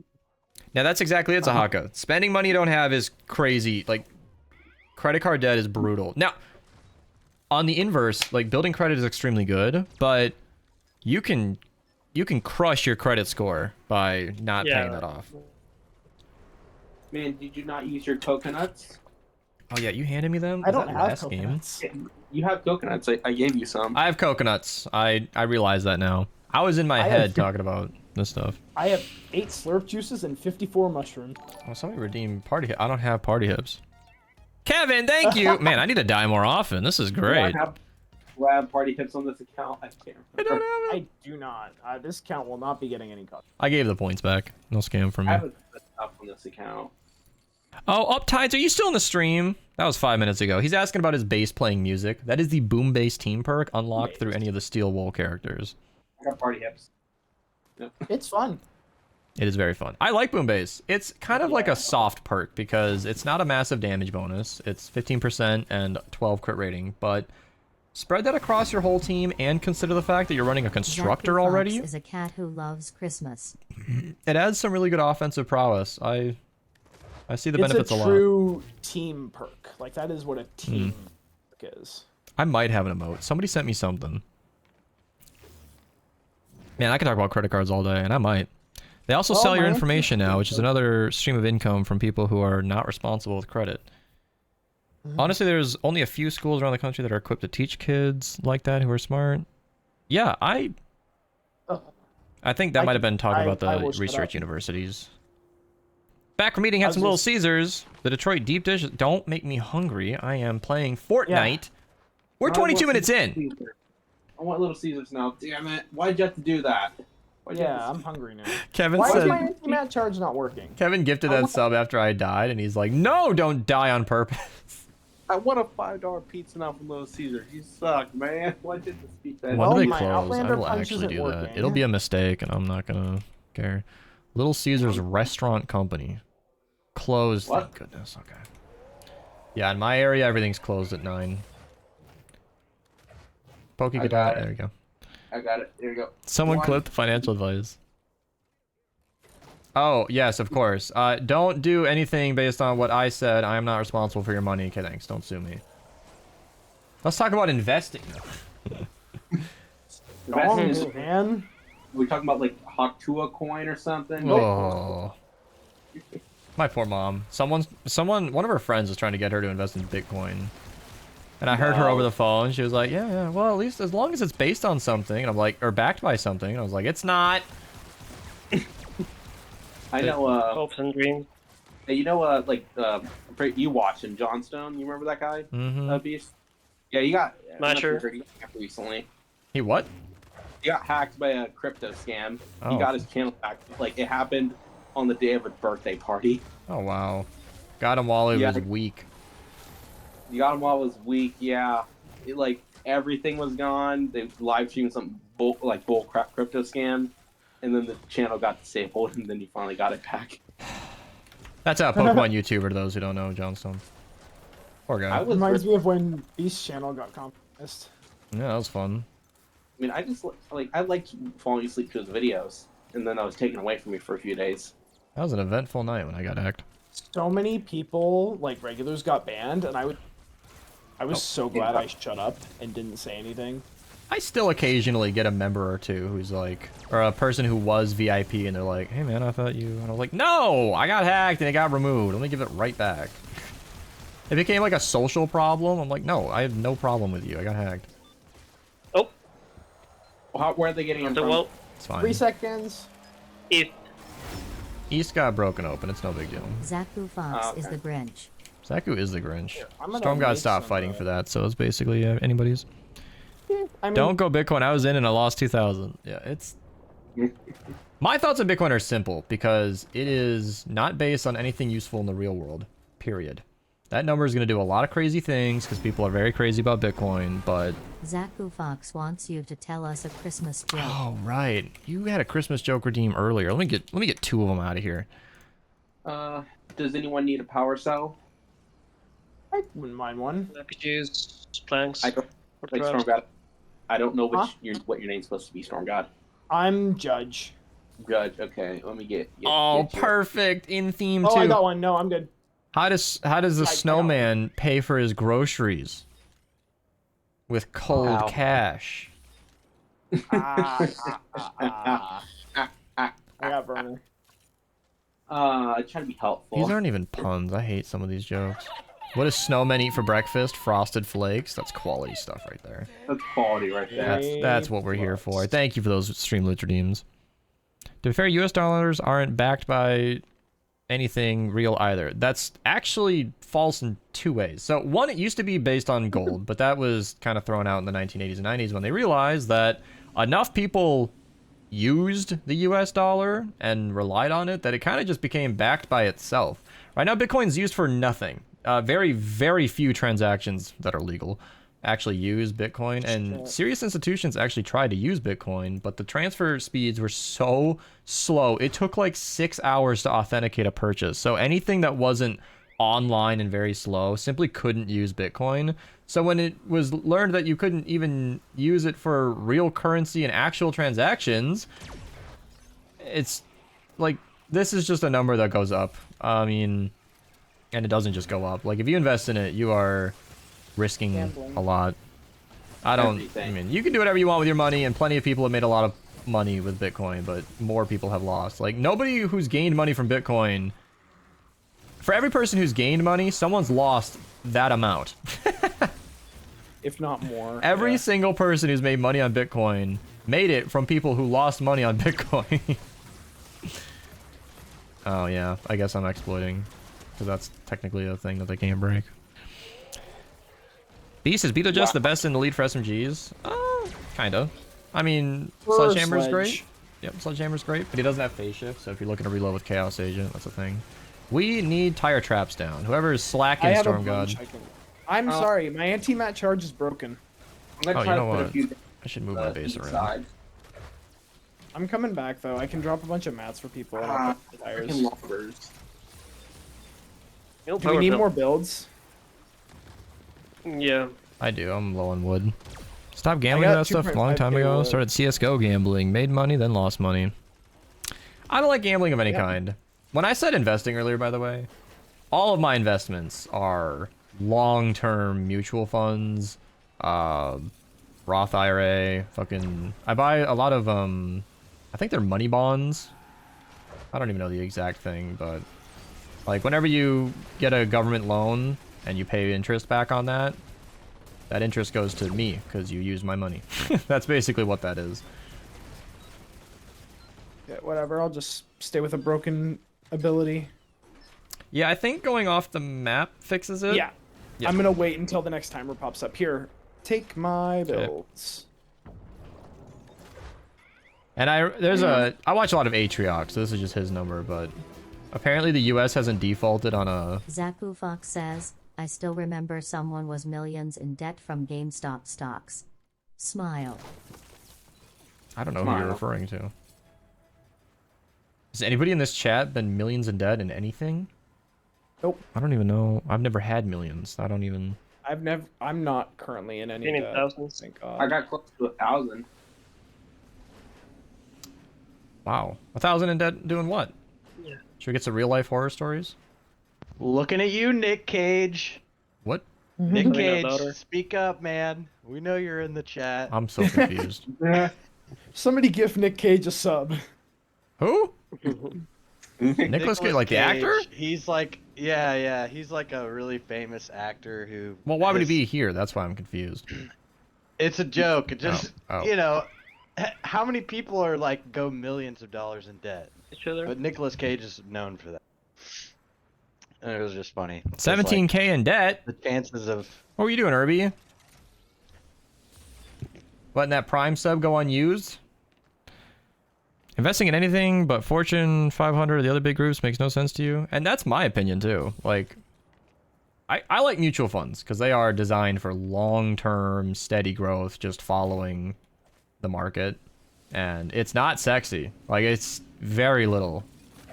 Now that's exactly it, Zahaka. Spending money you don't have is crazy. Like, credit card debt is brutal. Now, on the inverse, like building credit is extremely good, but you can crush your credit score by not paying that off. Man, did you not use your coconuts? Oh yeah, you handed me them? I don't that have last coconuts. You have coconuts. I gave you some. I have coconuts. I realize that now. I was in my head talking about this stuff. I have 8 slurp juices and 54 mushrooms. Oh, somebody redeemed party hip. I don't have party hips. Kevin, thank you. Man, I need to die more often. This is great. Do I have party hips on this account? I can't remember. I do not. This account will not be getting any cut. I gave the points back. No scam from I me. haven't set up on this account. Oh, Uptides, are you still in the stream? That was 5 minutes ago. He's asking about his bass playing music. That is the boom bass team perk unlocked through any of the Steel Wool characters. I got party hips. It's fun. It is very fun. I like Boom Base. It's kind of like a soft perk because it's not a massive damage bonus. It's 15% and 12 crit rating, but spread that across your whole team and consider the fact that you're running a Constructor Zaku already. Fox is a cat who loves Christmas. It adds some really good offensive prowess. I see the benefits a lot. It's a true team perk. Like, that is what a team perk is. I might have an emote. Somebody sent me something. Man, I could talk about credit cards all day, and I might. They also sell your information now, which is another stream of income from people who are not responsible with credit. Honestly, there's only a few schools around the country that are equipped to teach kids like that who are smart. Yeah, I think that might have been talking about the research universities. Back from eating at some Little Caesars. The Detroit deep dish. Don't make me hungry. I am playing Fortnite. Yeah. We're 22 minutes in. I want Little Caesars now. Damn it. Why'd you have to do that? I'm hungry now. Kevin Why said, is my anti-mat charge not working? Kevin gifted that sub after I died, and he's like, no, don't die on purpose. I want a $5 pizza now from Little Caesars. You suck, man. Why did this beat that? When do they close? I will actually do that. It'll be a mistake, and I'm not gonna care. Little Caesars Restaurant Company. Closed, thank goodness. Okay. Yeah, in my area, everything's closed at 9. Pokegadot, there you go. I got it. There you go. Someone clipped financial advice. Oh, yes, of course. Don't do anything based on what I said. I am not responsible for your money. Okay, thanks. Don't sue me. Let's talk about investing. Investing is, man. We're talking about like Haktua coin or something. Oh. My poor mom. One of her friends was trying to get her to invest in Bitcoin. And I heard her over the phone. She was like, yeah, well, at least as long as it's based on something. And I'm like, or backed by something. And I was like, it's not. I know, hopes and dreams. You know, you watch him, Johnstone. You remember that guy? Mm-hmm. Beast? Yeah, he got. Not sure. He got hacked recently. He what? He got hacked by a crypto scam. Oh. He got his channel hacked. Like, it happened on the day of a birthday party. Oh, wow. Got him while he was weak. You got him while it was weak, yeah. Like, everything was gone. They live streamed some bull crap crypto scam. And then the channel got disabled, and then he finally got it back. That's a Pokemon YouTuber, to those who don't know, Johnstone. Poor guy. Reminds me of when Beast's channel got compromised. Yeah, that was fun. I mean, I liked falling asleep to his videos, and then that was taken away from me for a few days. That was an eventful night when I got hacked. So many people, like regulars, got banned, and I was so glad I shut up and didn't say anything. I still occasionally get a member or two who's like, or a person who was VIP, and they're like, hey man, I thought you, and I was like, no, I got hacked and it got removed. Let me give it right back. It became like a social problem. I'm like, no, I have no problem with you. I got hacked. Oh. Where are they getting it from? It's fine. 3 seconds. East got broken open. It's no big deal. Zaku Fox is the Grinch. Zaku is the Grinch. Yeah, Storm God stopped fighting for that, so it's basically anybody's. I mean, Don't go Bitcoin. I was in and I lost 2,000. Yeah, it's... My thoughts on Bitcoin are simple because it is not based on anything useful in the real world, period. That number is going to do a lot of crazy things because people are very crazy about Bitcoin, but... Zaku Fox wants you to tell us a Christmas joke. Oh, right. You had a Christmas joke redeem earlier. Let me get 2 of them out of here. Does anyone need a power cell? I wouldn't mind one. RPGs, planks. I don't like Storm God. I don't know what your name's supposed to be, Storm God. I'm Judge. Judge, okay. Let me get Perfect. In theme too. Oh, I got one. No, I'm good. How does the snowman pay for his groceries? With cold cash. I got burner. I try to be helpful. These aren't even puns. I hate some of these jokes. What does snowmen eat for breakfast? Frosted Flakes. That's quality stuff right there. That's quality right there. That's what we're here for. Thank you for those stream loot redeems. To be fair, US dollars aren't backed by anything real either. That's actually false in 2 ways. So one, it used to be based on gold, but that was kind of thrown out in the 1980s and 90s when they realized that enough people used the US dollar and relied on it that it kind of just became backed by itself. Right now, Bitcoin's used for nothing. Very, very few transactions that are legal. actually use Bitcoin, and serious institutions actually tried to use Bitcoin, but the transfer speeds were so slow. It took like 6 hours to authenticate a purchase. So anything that wasn't online and very slow simply couldn't use Bitcoin. So when it was learned that you couldn't even use it for real currency and actual transactions, it's like, this is just a number that goes up. I mean, and it doesn't just go up. Like, if you invest in it, you are risking a lot. I mean, you can do whatever you want with your money, and plenty of people have made a lot of money with Bitcoin, but more people have lost. Like, nobody who's gained money from Bitcoin, for every person who's gained money, someone's lost that amount. If not more. Every single person who's made money on Bitcoin made it from people who lost money on Bitcoin. Oh yeah, I guess I'm exploiting, because that's technically a thing that they can't break. Beast, is Beetlejuice the best in the lead for SMGs? Kinda. I mean, Sledgehammer's great. Yep, Sledgehammer's great, but he doesn't have phase shift, so if you're looking to reload with Chaos Agent, that's a thing. We need tire traps down. Whoever is slacking, Storm God. I'm sorry, my anti-mat charge is broken. I'm gonna try you to know put a what? few I should move my base around. side. I'm coming back though. I can drop a bunch of mats for people. And I'll put the tires. Lobbers. Do we need more builds? Yeah. I do. I'm low on wood. Stopped gambling that stuff a long time ago. wood. Started CSGO gambling. Made money, then lost money. I don't like gambling of any kind. When I said investing earlier, by the way, all of my investments are long-term mutual funds, Roth IRA, I buy a lot of, I think they're money bonds. I don't even know the exact thing, but like whenever you get a government loan and you pay interest back on that, that interest goes to me because you use my money. That's basically what that is. Yeah, whatever. I'll just stay with a broken ability. Yeah, I think going off the map fixes it. Yeah. I'm gonna wait until the next timer pops up. Here, take my builds. And I watch a lot of Atriox, so this is just his number, but apparently the US hasn't defaulted on a... Zaku Fox says, I still remember someone was millions in debt from GameStop stocks. Smile. I don't know who you're referring to. Has anybody in this chat been millions in debt in anything? Nope. I don't even know. I've never had millions. I don't even... I'm not currently in any debt. Thousands. Thank God. I got close to 1,000. Wow. 1,000 in debt doing what? Yeah. Should we get some real life horror stories? Looking at you, Nick Cage. What? Nick Coming Cage, up louder. speak up, man. We know you're in the chat. I'm so confused. Somebody give Nick Cage a sub. Who? Nicholas Cage, like the actor? He's like, yeah, he's like a really famous actor who... Well, why would he be here? That's why I'm confused. It's a joke. It just, Oh. you know, how many people are like go millions of dollars in debt? Each other. But Nicolas Cage is known for that. And it was just funny. It's 17K in debt? the chances of... What were you doing, Irby? Letting that Prime sub go unused? Investing in anything but Fortune 500 or the other big groups makes no sense to you? And that's my opinion, too. Like, I like mutual funds, because they are designed for long-term, steady growth, just following the market. And it's not sexy. Like, it's very little.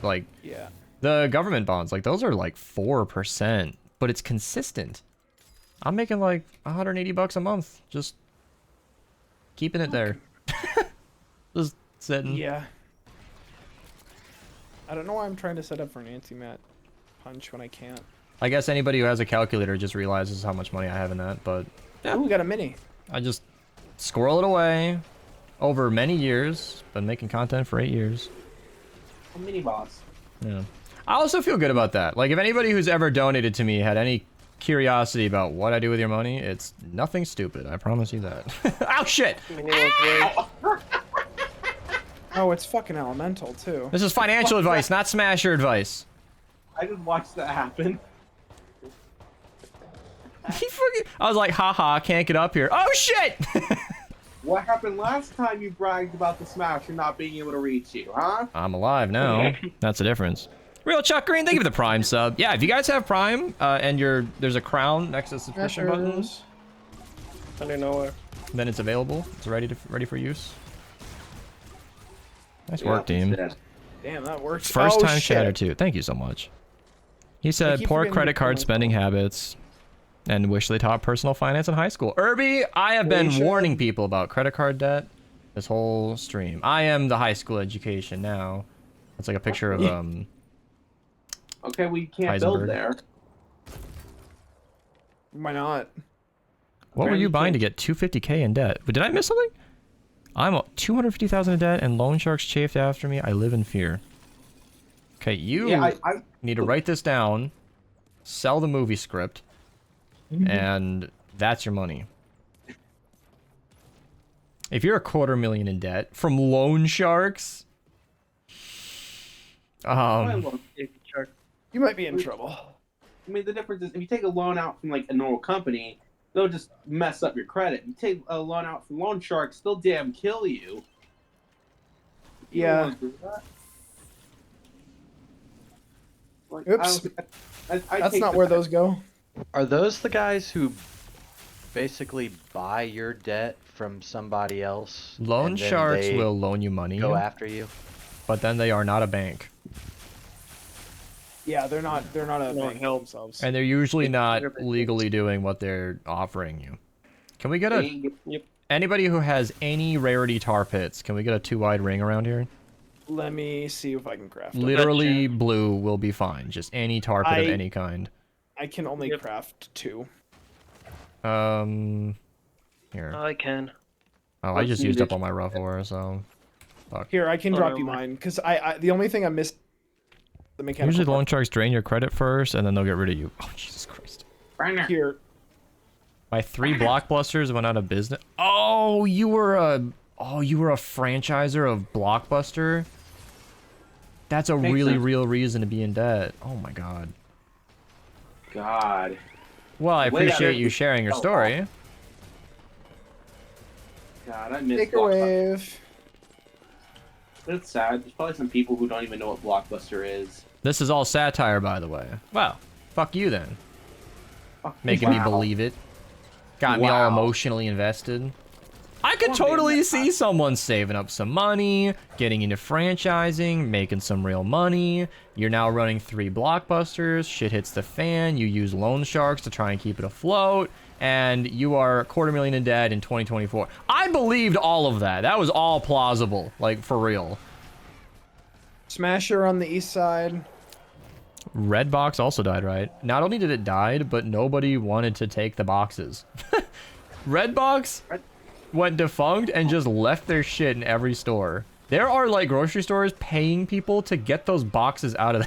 Like, Yeah. the government bonds, like, those are like 4%, but it's consistent. I'm making like 180 bucks a month, just keeping it there. Just sitting. Yeah. I don't know why I'm trying to set up for an anti-mat punch when I can't. I guess anybody who has a calculator just realizes how much money I have in that, but Oh, we got a mini. I just squirrel it away over many years. Been making content for 8 years. A mini boss. Yeah. I also feel good about that. Like, if anybody who's ever donated to me had any curiosity about what I do with your money, it's nothing stupid. I promise you that. Ow, shit! Oh, it's fucking elemental too. This is financial advice, not smasher advice. I just watched that happen. I was like, haha, can't get up here. Oh, shit! What happened last time you bragged about the Smasher not being able to reach you, huh? I'm alive now. That's the difference. Real Chuck Green, thank you for the Prime sub. Yeah, if you guys have Prime and there's a crown next to the subscription buttons, I don't know where. Then it's available. It's ready for use. Nice Yeah, work, team. dead. Damn, that works. First Oh, time shit. chatter too. Thank you so much. He said keep poor forgetting credit to card put my spending phone. habits and wish they taught personal finance in high school. Irby, I have been should. warning people about credit card debt this whole stream. I am the high school education now. It's like a picture of Okay, we can't Heisenberg. build there. Why not? What were Apparently you buying to can't- get 250K in debt? But did I miss something? I'm 250,000 in debt and loan sharks chafed after me. I live in fear. Okay, you Yeah, I need to write this down, sell the movie script, and that's your money. If you're $250,000 in debt from loan sharks, You might be in trouble. I mean, the difference is if you take a loan out from like a normal company, they'll just mess up your credit. You take a loan out from loan sharks, they'll damn kill you. You don't Yeah. wanna do that. Like, Oops. I That's take not the- where those go. Are those the guys who basically buy your debt from somebody else? loan and then sharks they will loan you money, go after you? but then they are not a bank. Yeah, they're not a No bank help. themselves. And they're usually not They're banks. legally doing what they're offering you. Can we get They a... ain't get- Anybody who has any rarity tar pits, can we get a 2-wide ring around here? Let me see if I can craft it. Literally blue will be fine. Just any tar pit of I- any kind. I can only Yep. craft 2. Here. I can. Oh, I let's just see used this. up all my rough ore, so... Here, I can Oh, drop never you mind. mine because the only thing I missed the mechanical Usually part. loan sharks drain your credit first, and then they'll get rid of you. Oh, Jesus Christ. Here. My 3 Blockbusters went out of business. Oh, you were a franchisor of Blockbuster? That's a Makes really sense. real reason to be in debt. Oh my god. God. Well, I The way that appreciate is- you sharing your oh, story. God, I miss Take a Blockbuster. wave. It's sad. There's probably some people who don't even know what Blockbuster is. This is all satire, by the way. Well, fuck you then. Fuck, Making me wow. believe it. Got me all Wow. emotionally invested. I could Come on, man, totally that's see someone saving up some money, getting into franchising, making some real money. You're now running 3 Blockbusters, shit hits the fan, you use loan sharks to try and keep it afloat, and you are $250,000 in debt in 2024. I believed all of that. That was all plausible, like for real. Smasher on the east side. Redbox also died, right? Not only did it die, but nobody wanted to take the boxes. Redbox went defunct and just left their shit in every store. There are like grocery stores paying people to get those boxes out of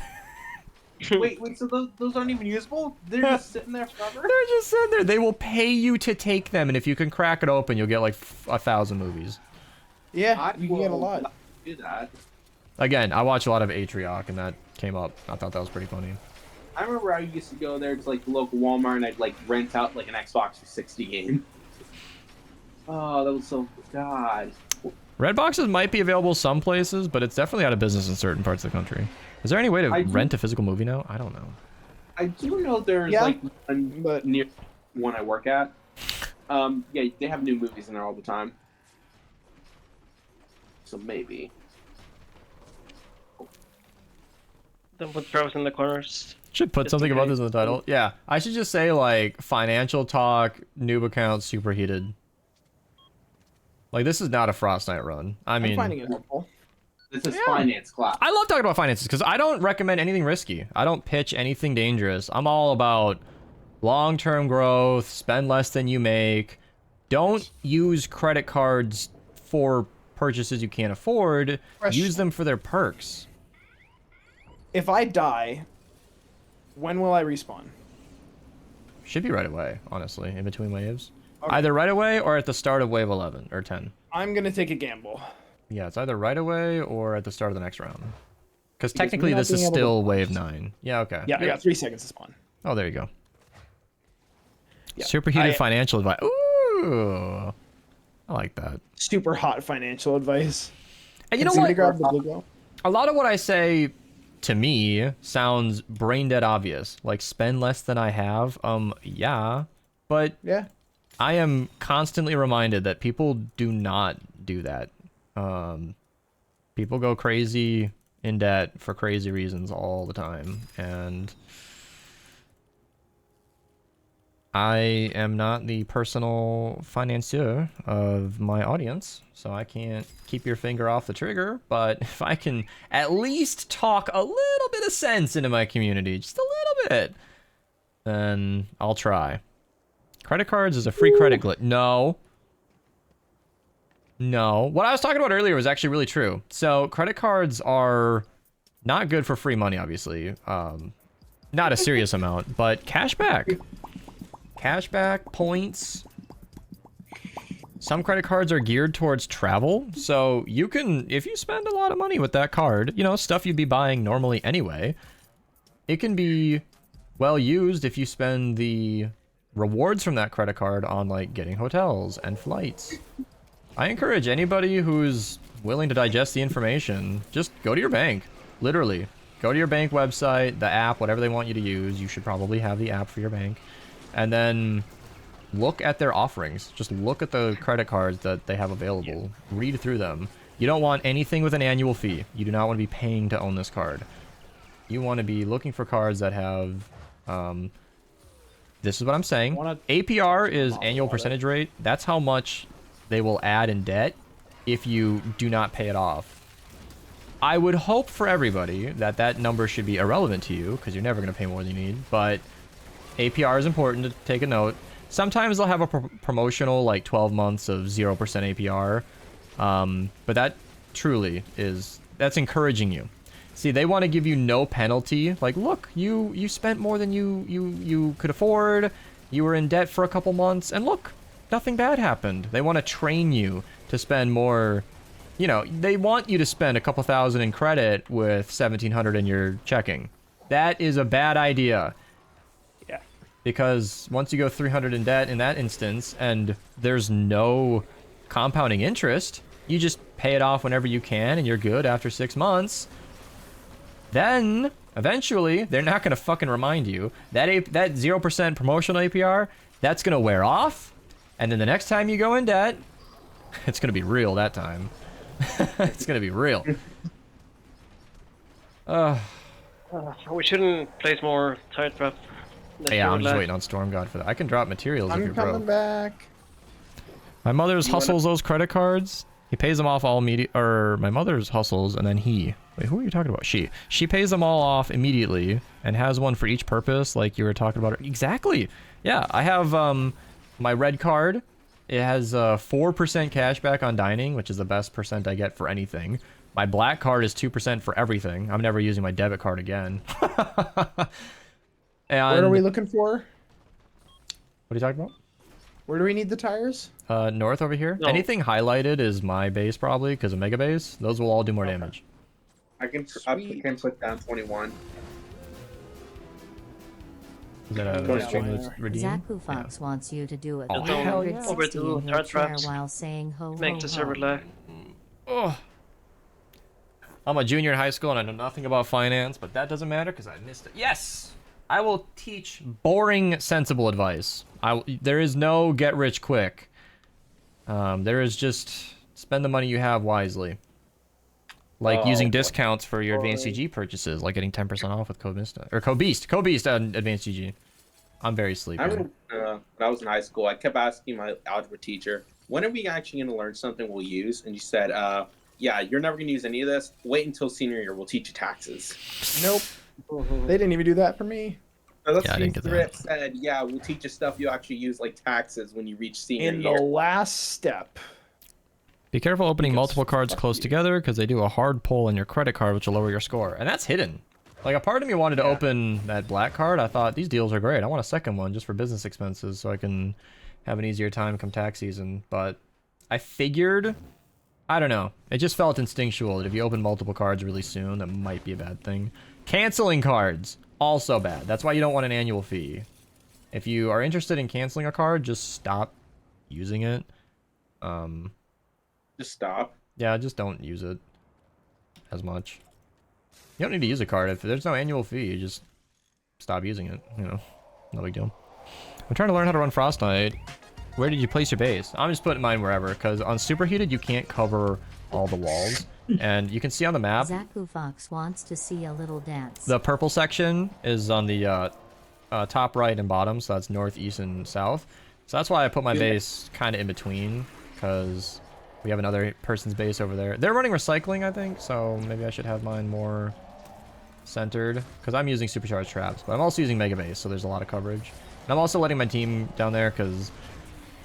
there. Wait, so those aren't even usable? They're just sitting there forever? They're just sitting there. They will pay you to take them, and if you can crack it open, you'll get like 1,000 movies. Yeah, you can get a lot. Do that. Again, I watch a lot of Atrioc, and that came up. I thought that was pretty funny. I remember I used to go there to like the local Walmart and I'd like rent out like an Xbox 360 game. Oh, that was so God. Redboxes might be available some places, but it's definitely out of business in certain parts of the country. Is there any way to I do- rent a physical movie now? I don't know. I do know there's Yeah, like one but- near one I work at. Yeah, they have new movies in there all the time. So maybe. Don't put throws in the corners. Should put Just something in about case. this in the title. Yeah, I should just say like financial talk, noob account, superheated. Like this is not a Frostnite run. I I'm mean, finding it helpful. This is finance class. I love talking about finances because I don't recommend anything risky. I don't pitch anything dangerous. I'm all about long-term growth, spend less than you make. Don't use credit cards for purchases you can't afford. Question. Use them for their perks. If I die, when will I respawn? Should be right away, honestly, in between waves. Okay. Either right away or at the start of wave 11 or 10. I'm gonna take a gamble. Yeah, it's either right away or at the start of the next round. Because Because technically me not this is being able to still punch. wave 9. Yeah, okay. Yeah, I got 3 seconds to spawn. Oh, there you go. Yeah, Superheated I- financial advice. Ooh. I like that. Super hot financial advice. And you know Consider to what? grab the blue glow. A lot of what I say to me sounds brain dead obvious. Like spend less than I have. Yeah. But Yeah. I am constantly reminded that people do not do that. People go crazy in debt for crazy reasons all the time, and I am not the personal financier of my audience, so I can't keep your finger off the trigger, but if I can at least talk a little bit of sense into my community, just a little bit, then I'll try. Credit cards is a free credit glitch. No. No. What I was talking about earlier was actually really true. So, credit cards are not good for free money, obviously. Not a serious amount, but cashback. Cashback, points. Some credit cards are geared towards travel, so you can, if you spend a lot of money with that card, you know, stuff you'd be buying normally anyway, it can be well used if you spend the rewards from that credit card on, like, getting hotels and flights. I encourage anybody who's willing to digest the information, just go to your bank. Literally. Go to your bank website, the app, whatever they want you to use. You should probably have the app for your bank. And then look at their offerings. Just look at the credit cards that they have available. Read through them. You don't want anything with an annual fee. You do not want to be paying to own this card. You want to be looking for cards that have... this is what I'm saying. APR is annual percentage rate. That's how much they will add in debt if you do not pay it off. I would hope for everybody that that number should be irrelevant to you, because you're never going to pay more than you need, but APR is important to take a note. Sometimes they'll have a promotional, like 12 months of 0% APR, but that truly is, that's encouraging you. See, they want to give you no penalty. Like, look, you spent more than you could afford, you were in debt for a couple months, and look, nothing bad happened. They want to train you to spend more, you know, they want you to spend a couple thousand in credit with 1,700 in your checking. That is a bad idea. Yeah. Because once you go 300 in debt in that instance, and there's no compounding interest, you just pay it off whenever you can, and you're good after 6 months. Then, eventually, they're not going to fucking remind you. That 0% promotional APR, that's going to wear off. And then the next time you go in debt, it's going to be real that time. It's going to be real. We shouldn't place more tide trap. Yeah, I'm just waiting on Storm God for that. I can drop materials if I'm you're coming broke. back. My mother's hustles those credit cards. He pays them off all immediate, or my mother's hustles, and then he. Wait, who are you talking about? She pays them all off immediately and has one for each purpose, like you were talking about. Exactly. Yeah, I have my red card. It has 4% cash back on dining, which is the best percent I get for anything. My black card is 2% for everything. I'm never using my debit card again. And What are we looking for? what are you talking about? Where do we need the tires? North over here. No. Anything highlighted is my base probably, because of Mega Base. Those will all do more damage. I can put down 21. Is that Go a down stream there. that's redeemed? Zaku Fox wants you to do a Oh, hell yeah. 360 Over to in your third chair traps. while saying ho Make ho the ho. server lag. Oh. I'm a junior in high school and I know nothing about finance, but that doesn't matter because I missed it. Yes! I will teach boring, sensible advice. There is no get rich quick. There is just spend the money you have wisely. Like using discounts for your advanced CG purchases, like getting 10% off with code Mista. Or code Beast. Code Beast on advanced CG. I'm very sleepy. I remember when I was in high school, I kept asking my algebra teacher, when are we actually going to learn something we'll use? And she said, yeah, you're never going to use any of this. Wait until senior year. We'll teach you taxes. Nope. They didn't even do that for me. So that's Yeah, I didn't get that. Rip said, yeah, we'll teach you stuff you actually use like taxes when you reach senior In the year. last step. Be careful opening Because multiple cards fuck close you. together because they do a hard pull on your credit card, which will lower your score. And that's hidden. Like, a part of me wanted to open that black card. I thought, these deals are great. I want a second one just for business expenses so I can have an easier time come tax season. But I figured, I don't know. It just felt instinctual that if you open multiple cards really soon, that might be a bad thing. Canceling cards, also bad. That's why you don't want an annual fee. If you are interested in canceling a card, just stop using it. Just stop. Yeah, just don't use it as much. You don't need to use a card. If there's no annual fee, you just stop using it. You know, no big deal. I'm trying to learn how to run Frostnite. Where did you place your base? I'm just putting mine wherever, because on Superheated you can't cover all the walls. And you can see on the map, Zaku Fox wants to see a little dance. the purple section is on the top right and bottom, so that's north, east, and south. So that's why I put my base kind of in between, because we have another person's base over there. They're running recycling, I think, so maybe I should have mine more centered, because I'm using supercharged traps, but I'm also using mega base, so there's a lot of coverage. And I'm also letting my team down there, because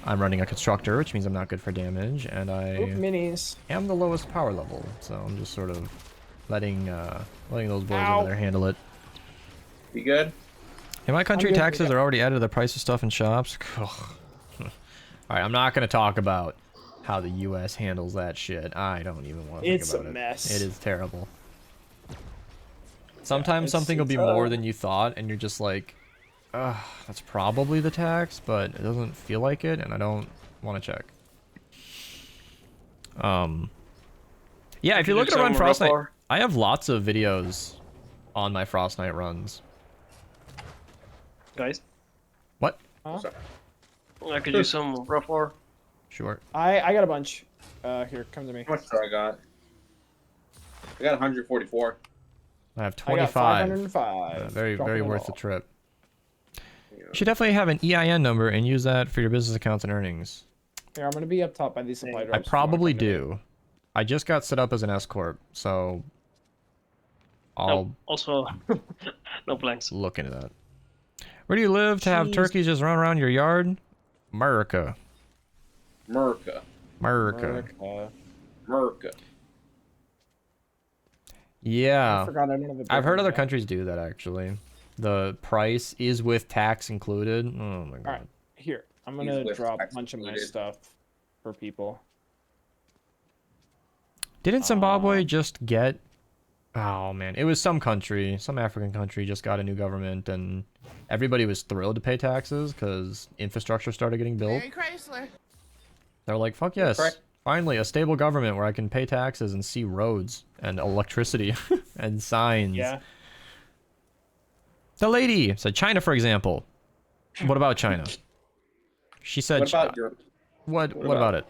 I'm running a constructor, which means I'm not good for damage, and I Minis. am the lowest power level, so I'm just sort of letting those boys over there handle it. You good? In my country, I'm good. taxes are already added to the price of stuff in shops. Alright, I'm not going to talk about how the U.S. handles that shit. I don't even want to think It's about a it. mess. It is terrible. Sometimes it's- something will be it's, more than you thought, and you're just like, ugh, that's probably the tax, but it doesn't feel like it, and I don't want to check. Yeah, if you're looking to run Frostnite, I have lots of videos on my Frostnite runs. Guys, What? I could use some rough ore. Sure. I got a bunch. Here, come to me. How much do I got? I got 144. I have I got 25. 505. Very, Dropping very it worth the all. trip. You should definitely have an EIN number and use that for your business accounts and earnings. Here, I'm gonna be up top by these supply drops. I probably do. I just got set up as an S corp, so I'll No, also, no plans. look into that. Where do you live to have Jeez. turkeys just run around your yard? America. Merca. America. Merca. I Yeah. forgot I don't have a I've heard building other yet. countries do that, actually. The price is with tax included. Oh my god. Alright, here. I'm These gonna with drop a tax bunch of my included. stuff for people. Didn't Zimbabwe just get... Oh, man. It was some country, some African country just got a new government, and everybody was thrilled to pay taxes because infrastructure started getting built. Chrysler. They're like, fuck yes. Correct. Finally, a stable government where I can pay taxes and see roads and electricity and signs. Yeah. The lady said China, for example. What about China? She said... What about your? What what about it?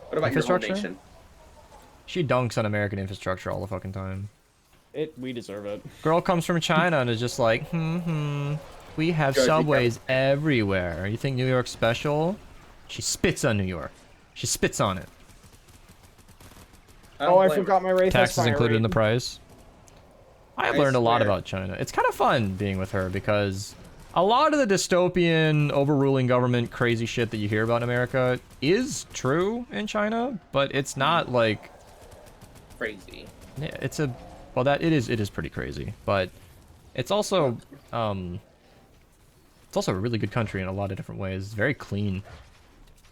What about your whole Infrastructure? nation? She dunks on American infrastructure all the fucking time. We deserve it. Girl comes from China and is just like, we have Jersey subways everywhere. You think New York's special? She spits on New York. She spits on it. Oh, I don't blame forgot my Wraith Taxes expiry. included in the price. I've I learned a lot swear. about China. It's kind of fun being with her because a lot of the dystopian, overruling government crazy shit that you hear about in America is true in China, but it's not like... Crazy. Yeah, it's a... Well, it is pretty crazy, but it's also... It's also a really good country in a lot of different ways. It's very clean.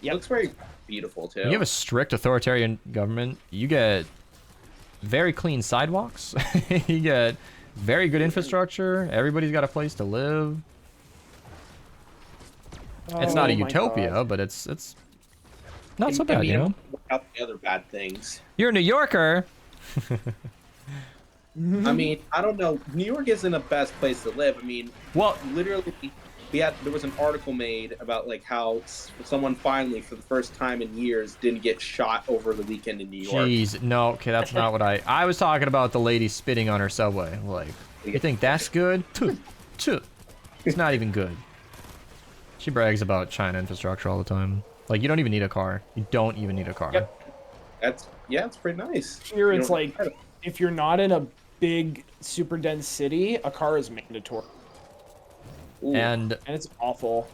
It looks very beautiful too. When you have a strict authoritarian government, you get very clean sidewalks. You get very good infrastructure. Everybody's got a place to live. It's not a Oh my utopia, God. but it's not so bad, I mean, you know? without the other bad things. You're a New Yorker. I mean, I don't know. New York isn't the best place to live. I mean, Well, literally, there was an article made about like how someone finally, for the first time in years, didn't get shot over the weekend in New York. jeez, no, okay, that's not what I was talking about. The lady spitting on her subway. Like, you think that's good? Tuh, tuh. It's not even good. She brags about China infrastructure all the time. Like, you don't even need a car. You don't even need a car. Yep. It's pretty nice. Here You it's don't- like, if you're not in a big, super dense city, a car is mandatory. Ooh. And And it's awful.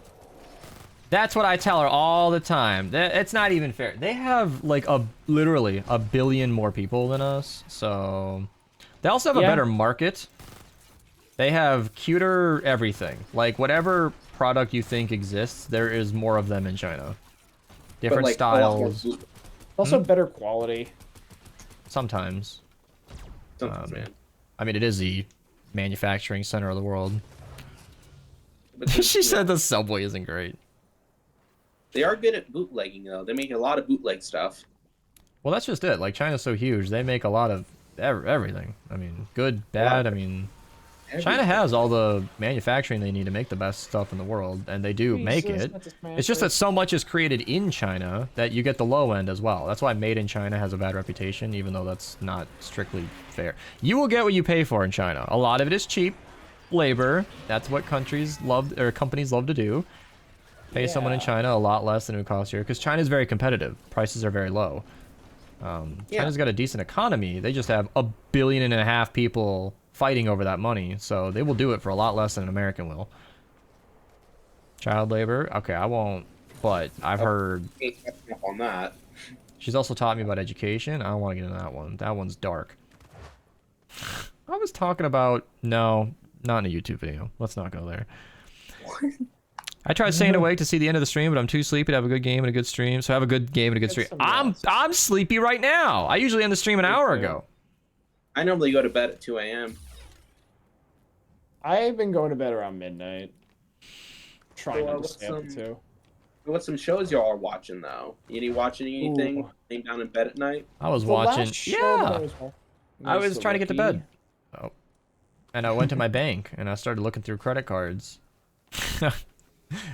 that's what I tell her all the time. It's not even fair. They have like literally a billion more people than us, so they also have a Yeah. better market. They have cuter everything. Like whatever product you think exists, there is more of them in China. But, Different like, a lot more styles, boot- Also better quality. sometimes. something, man. I mean, it is the manufacturing center of the world. But She said the subway isn't great. they are good at bootlegging though. They make a lot of bootleg stuff. Well, that's just it. Like China's so huge, they make a lot of everything. I mean, good, bad. I mean, China has all the manufacturing they need to make the best stuff in the world, and they do make Jesus, it. that's a It's just smash. that so much is created in China that you get the low end as well. That's why made in China has a bad reputation, even though that's not strictly fair. You will get what you pay for in China. A lot of it is cheap labor. That's what countries love, or companies love to do. Pay someone in Yeah. China a lot less than it would cost here, because China is very competitive. Prices are very low. China's got a decent economy. They just have 1.5 billion people fighting over that money, so they will do it for a lot less than an American will. Child labor? Okay, I won't, but I've heard... Ain't catching up on that. She's also taught me about education. I don't want to get into that one. That one's dark. I was talking about... No, not in a YouTube video. Let's not go there. I tried staying awake to see the end of the stream, but I'm too sleepy to have a good game and a good stream. So have a good game and a good stream. some I'm rest. sleepy right now. I usually end the stream an hour ago. I normally go to bed at 2 a.m. I've been going to bed around midnight. Trying Well, not to stay up what's too. What some shows y'all are watching though? You watching anything? Ooh. Laying down in bed at night? I was The watching. last show that Yeah. I was The trying to get to Rookie. bed. Oh. And I went to my bank and I started looking through credit cards.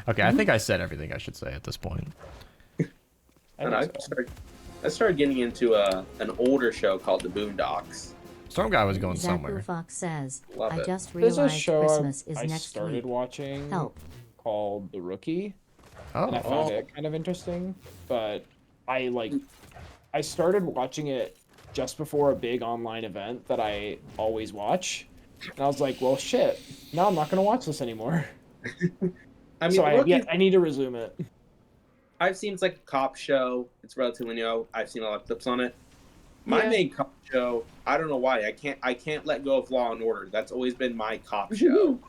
Okay, I think I said everything I should say at this point. And I started getting into an older show called The Boondocks. Storm Guy was going Zaku somewhere. Fox says, Love I it. just There's a realized show Christmas is I next started week. watching Help. called The Rookie, and I Oh, found it kind of interesting. But I started watching it just before a big online event that I always watch, and I was like, well, shit. Now I'm not gonna watch this anymore. I mean, So The Rookie, I need to resume it. I've seen it's like a cop show. It's relatively new. I've seen a lot of clips on it. My Yeah. main cop show, I don't know why. I can't let go of Law and Order. That's always been my cop show.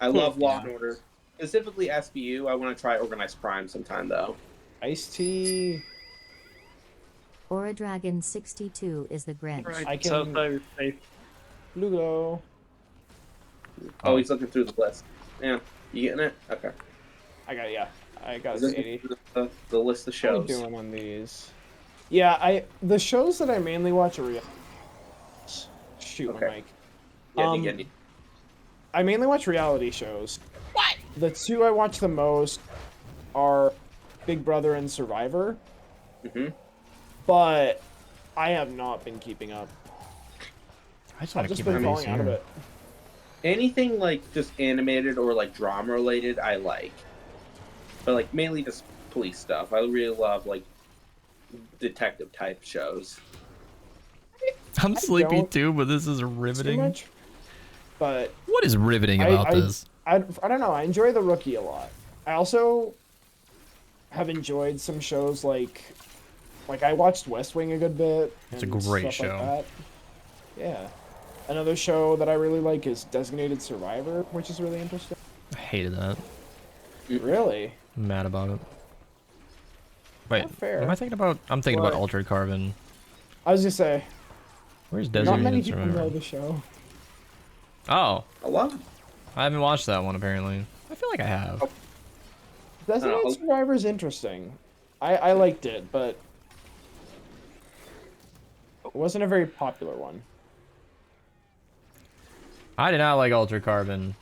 I love Law and Order. Specifically SBU. I want to try organized crime sometime though. Ice-T. Aura Dragon 62 is the Grinch. Right, I so can- they're safe. Lugo. Oh, he's looking through the list. Yeah, you getting it? Okay. I got Is a this 80. the list of What are we shows? doing on these? Yeah, the shows that I mainly watch are shoot Okay. my mic. Yeah, Um, get it. I mainly watch reality shows. What? The two I watch the most are Big Brother and Survivor, hmm but I have not been keeping up. I just I've want to just keep been my falling face out of here. it. Anything like just animated or like drama related, I like. But like mainly just police stuff. I really love like detective type shows. I'm sleepy don't too, but this is Too riveting. much, but What is riveting about this? I don't know. I enjoy The Rookie a lot. I also have enjoyed some shows like I watched West Wing a good bit. It's a and great stuff like show. that. Yeah. Another show that I really like is Designated Survivor, which is really interesting. I hated that. Really? I'm mad about it. Wait, Not fair. what am I thinking about? I'm thinking about What? Altered Carbon. I was just say, Where's not many Designated people know Survivor? the show. Oh, I love it. I haven't watched that one apparently. I feel like I have. Designated Oh. Survivor is interesting. I liked it, but it wasn't a very popular one. I did not like Altered Carbon.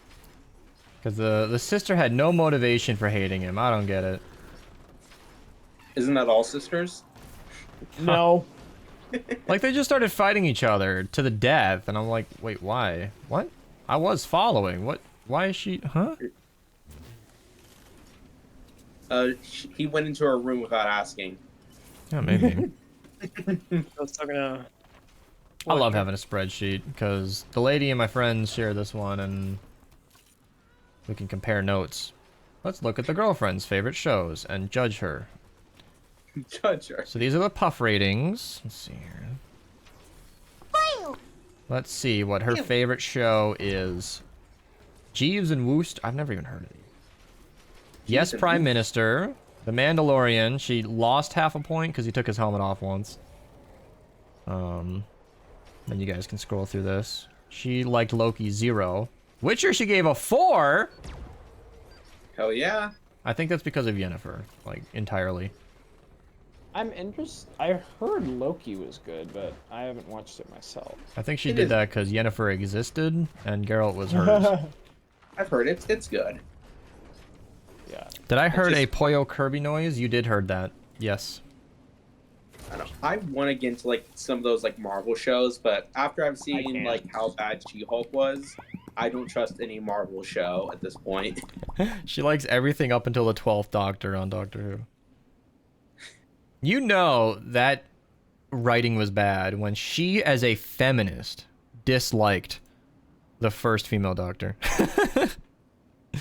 Because the sister had no motivation for hating him. I don't get it. Isn't that all sisters? No. Like, they just started fighting each other to the death, and I'm like, wait, why? What? I was following. What? Why is she? Huh? He went into her room without asking. Yeah, maybe. I was talking to. I love having a spreadsheet, because the lady and my friends share this one, and we can compare notes. Let's look at the girlfriend's favorite shows and judge her. Judge her. So these are the puff ratings. Let's see here. Let's see what her favorite show is. Jeeves and Woost. I've never even heard of it. Yes, and Prime Woost. Minister. The Mandalorian. She lost half a point because he took his helmet off once. Then you guys can scroll through this. She liked Loki 0. Witcher she gave a 4. Hell yeah. I think that's because of Yennefer, like entirely. I'm interested. I heard Loki was good, but I haven't watched it myself. I think she It did is. that because Yennefer existed and Geralt was hers. I've heard it's good. Yeah. Did I heard a just- Poyo Kirby noise? You did heard that. Yes. I don't know. I want to get into like some of those like Marvel shows, but after I've seen can't. like how bad She-Hulk was, I don't trust any Marvel show at this point. She likes everything up until the 12th Doctor on Doctor Who. You know that writing was bad when she, as a feminist, disliked the first female Doctor.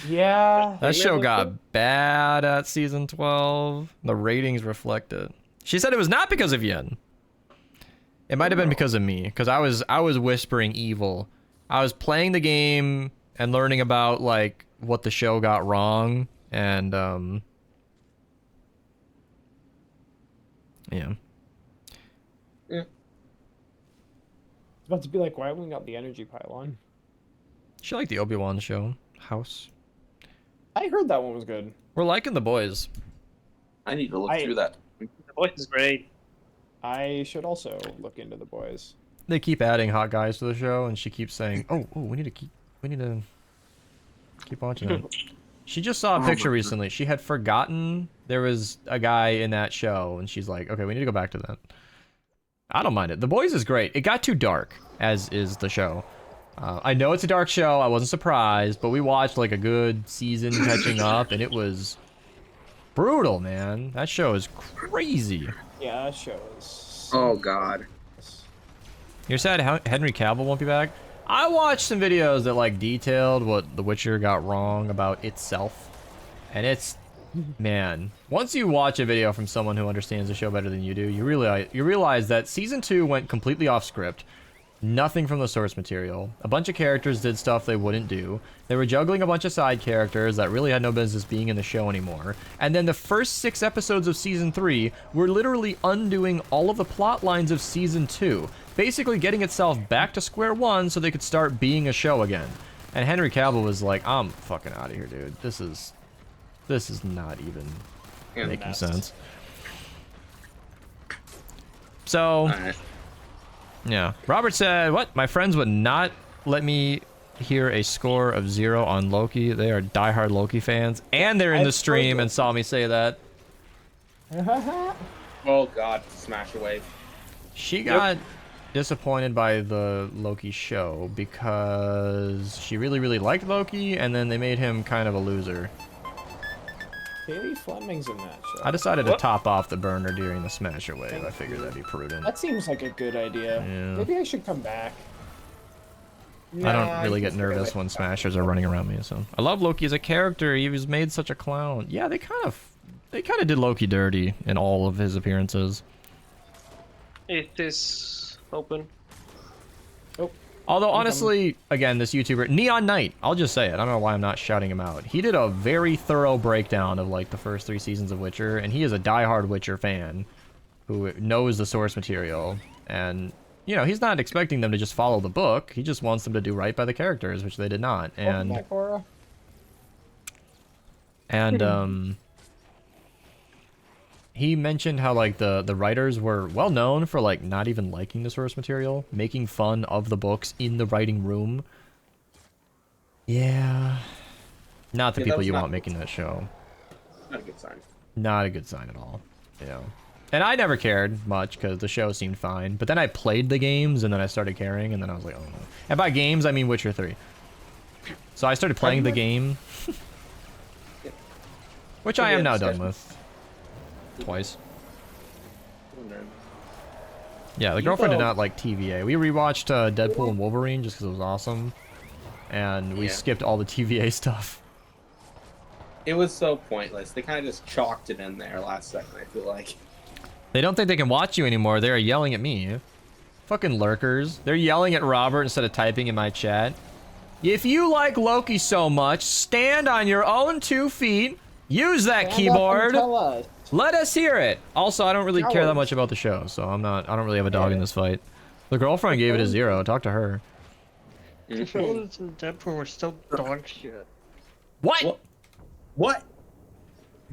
Yeah. That show got bad at season 12. The ratings reflect it. She said it was not because of Yen. It might have been because of me, because I was whispering evil. I was playing the game and learning about like what the show got wrong, and yeah. It's about to be like, why haven't we got the energy pylon? She liked the Obi-Wan show, House. I heard that one was good. We're liking the boys. I need to look I- through that. The voice is great. I should also look into the boys. They keep adding hot guys to the show, and she keeps saying, "Oh, we need to keep watching it." She just saw a picture recently. She had forgotten there was a guy in that show, and she's like, "Okay, we need to go back to that." I don't mind it. The Boys is great. It got too dark, as is the show. I know it's a dark show. I wasn't surprised, but we watched like a good season catching up, and it was brutal, man. That show is crazy. Yeah, that show is. Oh God. You're sad Henry Cavill won't be back? I watched some videos that like detailed what The Witcher got wrong about itself. And it's, man, once you watch a video from someone who understands the show better than you do, you realize that season 2 went completely off script. Nothing from the source material. A bunch of characters did stuff they wouldn't do. They were juggling a bunch of side characters that really had no business being in the show anymore. And then the first 6 episodes of season 3 were literally undoing all of the plot lines of season 2. Basically getting itself back to square one so they could start being a show again. And Henry Cavill was like, I'm fucking out of here, dude. This is not even making sense. So... Alright. Yeah. Robert said, what? My friends would not let me hear a score of 0 on Loki. They are diehard Loki fans. And they're in the stream and saw me say that. Oh God, Smash Away. She got disappointed by the Loki show because she really, really liked Loki, and then they made him kind of a loser. Haley Fleming's in that show. I decided to top off the burner during the Smash Away. I figured that'd be prudent. That seems like a good idea. Yeah. Maybe I should come back. I don't really get nervous when Smashers are running around me, so. I love Loki as a character. He was made such a clown. Yeah, they kind of did Loki dirty in all of his appearances. It is open. Although, honestly, again, this YouTuber, Neon Knight, I'll just say it. I don't know why I'm not shouting him out. He did a very thorough breakdown of, like, the first 3 seasons of Witcher, and he is a diehard Witcher fan who knows the source material. And, you know, he's not expecting them to just follow the book. He just wants them to do right by the characters, which they did not. And, he mentioned how, like, the writers were well known for, like, not even liking the source material, making fun of the books in the writing room. Yeah. Not the Yeah, people that's you not want good. making that show. Not a good sign. Not a good sign at all. Yeah. And I never cared much because the show seemed fine. But then I played the games and then I started caring and then I was like, oh no. And by games, I mean Witcher 3. So I started playing the game. Which I am now done with. Twice. Yeah, the girlfriend did not like TVA. We rewatched Deadpool and Wolverine just because it was awesome. And we skipped all the TVA stuff. It was so pointless. They kind of just chalked it in there last second, I feel like. They don't think they can watch you anymore. They are yelling at me. Fucking lurkers. They're yelling at Robert instead of typing in my chat. If you like Loki so much, stand on your own 2 feet. Use that keyboard. Let us hear it. Also, I don't really care that much about the show, so I don't really have a dog in this fight. The girlfriend gave it a 0. Talk to her. Villains in Deadpool were still dog shit. What? What?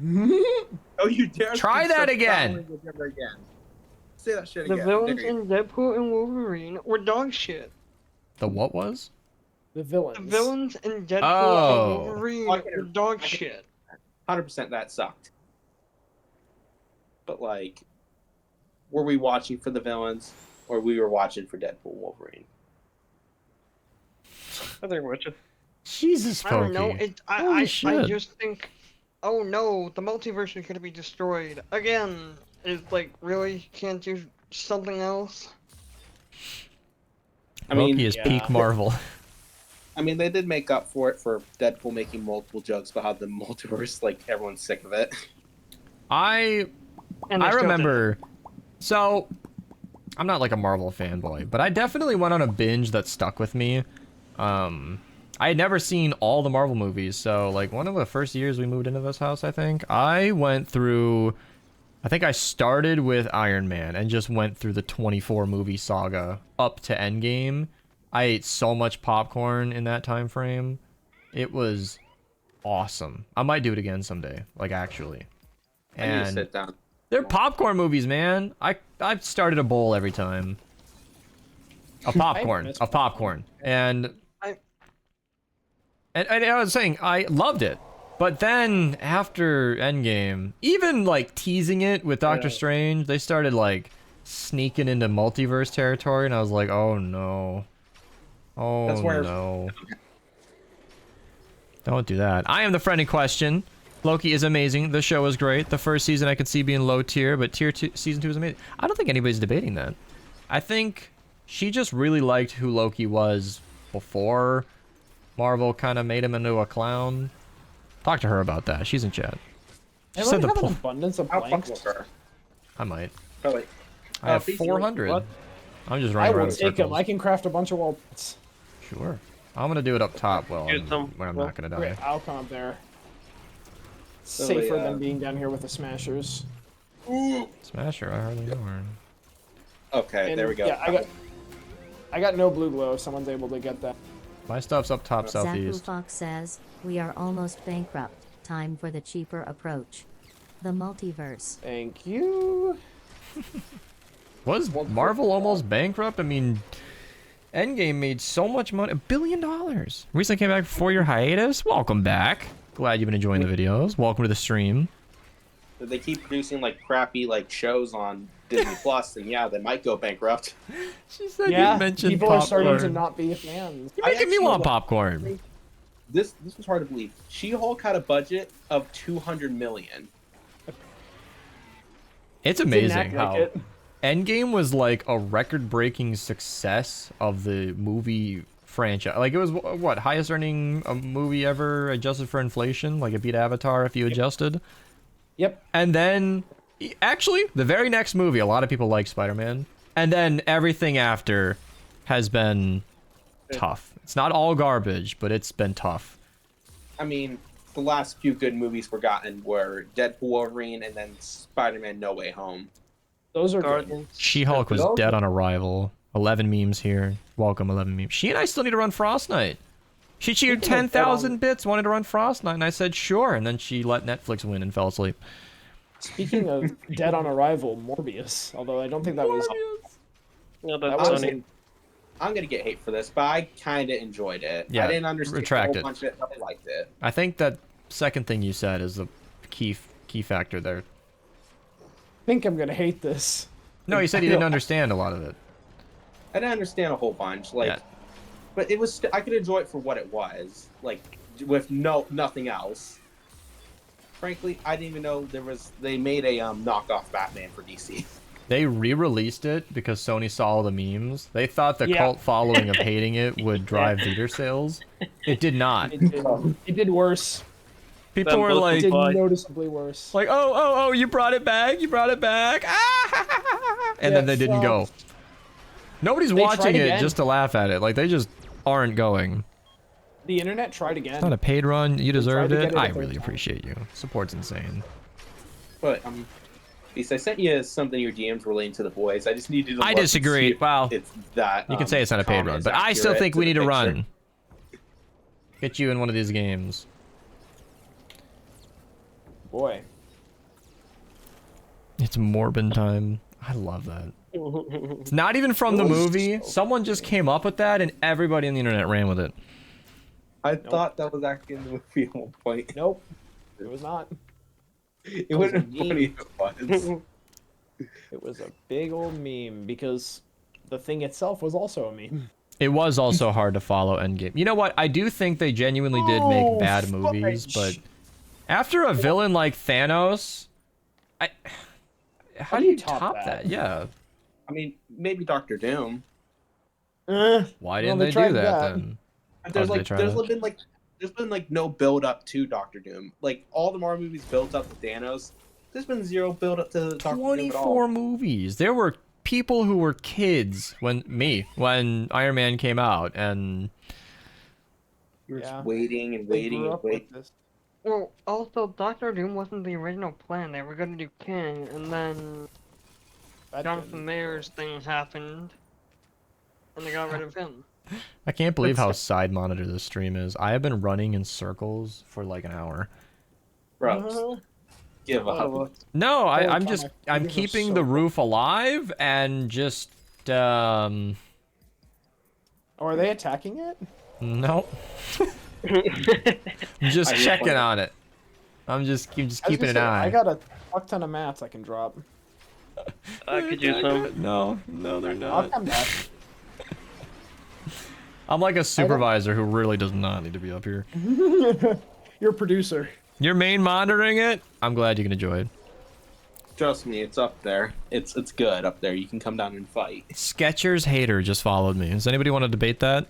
Oh, you dare Try speak that such again. foul language ever again. Say that shit The again. villains Dare you. in Deadpool and Wolverine were dog shit. The what was? The The villains. villains in Deadpool Oh. and Wolverine Fucking- were dog shit. 100% that sucked. But like, were we watching for the villains, or we were watching for Deadpool and Wolverine? I think we're just. Jesus, I don't know. Pokey. I Holy shit. just think, oh no, the multiverse is gonna be destroyed again. It's like, really, can't do something else? I mean, Loki is yeah. peak Marvel. I mean, they did make up for it for Deadpool making multiple jokes about how the multiverse, like everyone's sick of it. I And they I still did it. remember. So, I'm not like a Marvel fanboy, but I definitely went on a binge that stuck with me. I had never seen all the Marvel movies, so like one of the first years we moved into this house, I think I went through. I think I started with Iron Man and just went through the 24 movie saga up to Endgame. I ate so much popcorn in that time frame. It was awesome. I might do it again someday, like actually. I need to And sit down. they're popcorn movies, man. I've started a bowl every time. Of popcorn. And I was saying I loved it. But then after Endgame, even like teasing it with Doctor Strange, they started like sneaking into multiverse territory, and I was like, oh no. Oh That's where- no. Don't do that. I am the friend in question. Loki is amazing. The show is great. The first season I could see being low tier, but season 2 is amazing. I don't think anybody's debating that. I think she just really liked who Loki was before Marvel kind of made him into a clown. Talk to her about that. She's in chat. She I said really the have an pl- abundance of How fuck blanks. with her? I might. Oh, wait. I have PC, 400. what? I'm just I running will around in take them. circles. I can craft a bunch of wallets. Sure. I'm gonna do it up top. Well, Get some. when I'm Well, not gonna die. Okay, I'll come up there. Safer yeah. than being down here with the smashers. Smasher, I hardly know her. Okay, And, there we go. Yeah, I got no blue glow if someone's able to get that. My stuff's up top Zaku southeast. Fox says, we are almost bankrupt. Time for the cheaper approach. The multiverse. Thank you. Was Marvel almost bankrupt? I mean, Endgame made so much money. $1 billion. Recently came back from 4-year hiatus. Welcome back. Glad you've been enjoying the videos. Welcome to the stream. If they keep producing like crappy like shows on Disney Plus, then yeah, they might go bankrupt. She said Yeah, you mentioned people popcorn. are starting to not be fans. You're making me actually want like- popcorn. This was hard to believe. She-Hulk had a budget of $200 million. It's Didn't amazing act how like it. Endgame was like a record-breaking success of the movie franchise. Like it was what highest earning movie ever adjusted for inflation. Like it beat Avatar if you adjusted. Yep. And then, actually, the very next movie, a lot of people like Spider-Man. And then everything after has been tough. It's not all garbage, but it's been tough. I mean, the last few good movies were Deadpool, Wolverine, and then Spider-Man: No Way Home. Those are good. Guardians. She-Hulk was Okay. dead on arrival. 11 memes here. Welcome, 11 memes. She and I still need to run Frostnite. She cheered Speaking of dead 10,000 on- bits, wanted to run Frostnite, and I said sure, and then she let Netflix win and fell asleep. Speaking of Dead on Arrival, Morbius. Although I don't think that was. No, That that's was funny. I'm gonna get hate for this, but I kind of enjoyed it. Yeah, I didn't understand retract a whole it. bunch of it, but I liked it. I think that second thing you said is the key factor there. I think I'm gonna hate this. No, you said you didn't understand a lot of it. I didn't understand a whole bunch, like, Yeah. but it was. I could enjoy it for what it was, like, with nothing else. Frankly, I didn't even know they made a knockoff Batman for DC. They re-released it because Sony saw all the memes. They thought the Yeah. cult following of hating it would drive theater sales. It did not. It did worse. People Them were both It like, did Bye. noticeably worse. oh, you brought it back, ah! And then they didn't go. Nobody's They watching tried it again. just to laugh at it. Like they just aren't going. The internet tried again. It's not a paid run. You deserved to get it. it a I third really time. appreciate you. Support's insane. But Beast, I sent you something in your DMs relating to the boys. I just needed to. I look and disagree. see if Wow. it's that. You can say it's not a paid comment run, is but I still accurate think we the need to picture. boy. It's Morbin time. I love that. It's not even from the movie. Someone just came up with that, and everybody on the internet ran with it. I thought that was actually in the movie at one point. Nope, it was not. It would have been funny if it was. It was a big old meme because the thing itself was also a meme. It was also hard to follow Endgame. You know what? I do think they genuinely did make bad movies, but after a villain like Thanos, how do you top that? Yeah. I mean, maybe Doctor Doom. Why didn't they do that then? There's How'd they try that? there's been like no build up to Doctor Doom. Like all the Marvel movies built up to Thanos. There's been zero build up to Doctor Doom at all. 24 movies. There were people who were kids when Iron Man came out, and You were just waiting and waiting and waiting. Well, also, Doctor Doom wasn't the original plan. They were gonna do King, and then Jonathan Mayer's thing happened, and they got rid of him. I can't believe how side monitor this stream is. I have been running in circles for like an hour. Bro, give up. No, I'm time, just I I'm think it was keeping so the roof alive and just Oh, are they attacking it? no. I'm just checking on it. I'm just keeping an eye. I got a fuck ton of mats I can drop. I could use some. No, they're I'll not. come back. I'm like a supervisor who really does not need to be up here. You're a producer. You're main monitoring it? I'm glad you can enjoy it. Trust me, it's up there. It's good up there. You can come down and fight. Sketcher's hater just followed me. Does anybody want to debate that?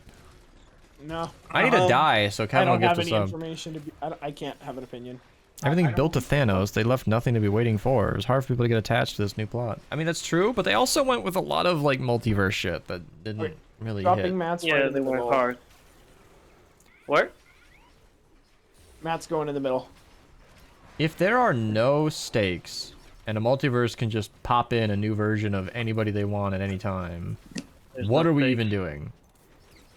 No. I need to die, so I Kevin will don't get have this any up. information to be. I can't have an opinion. Everything built to Thanos, they left nothing to be waiting for. It was hard for people to get attached to this new plot. I mean, that's true, but they also went with a lot of, like, multiverse shit that didn't really Dropping hit. mats right Yeah, in they the went middle. hard. What? Mats going in the middle. If there are no stakes, and a multiverse can just pop in a new version of anybody they want at any time, what no are we stakes. even doing?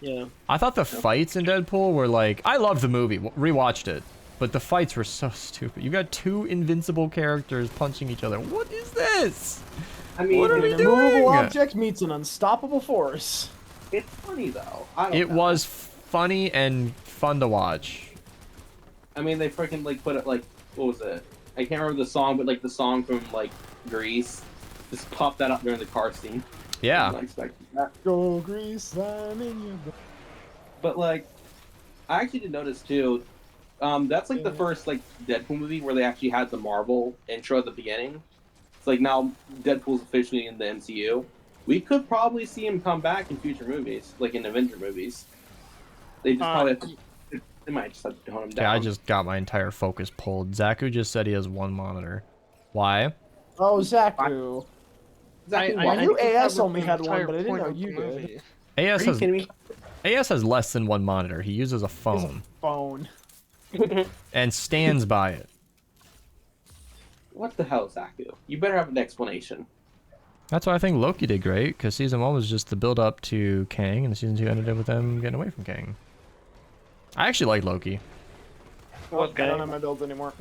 Yeah. I thought the fights in Deadpool were like... I loved the movie, rewatched it, but the fights were so stupid. You got two invincible characters punching each other. What is this? I mean, What are An we immovable doing? object meets an unstoppable force. it's funny though. I don't It know. was funny and fun to watch. I mean, they freaking like put it like what was it? I can't remember the song, but like the song from like Grease, just popped that up during the car scene. I Yeah. was not expecting that. Go grease slime in your. But like, I actually did notice too. That's like the first like Deadpool movie where they actually had the Marvel intro at the beginning. It's like now Deadpool's officially in the MCU. We could probably see him come back in future movies, like in Avenger movies. They just probably have to, they might just have to tone him down. Yeah, I just got my entire focus pulled. Zaku just said he has one monitor. Why? Oh, Zaku. Exactly I why. knew think that AS was only the had one, entire but I didn't point know of you the did. movie. AS Are you has kidding me? AS has less than one monitor. He uses a phone Phone. and stands by it. What the hell, Zaku? You better have an explanation. That's why I think Loki did great, because season 1 was just the build up to Kang, and season 2 ended up with them getting away from Kang. I actually like Loki. Oh, Okay. I don't have my builds anymore.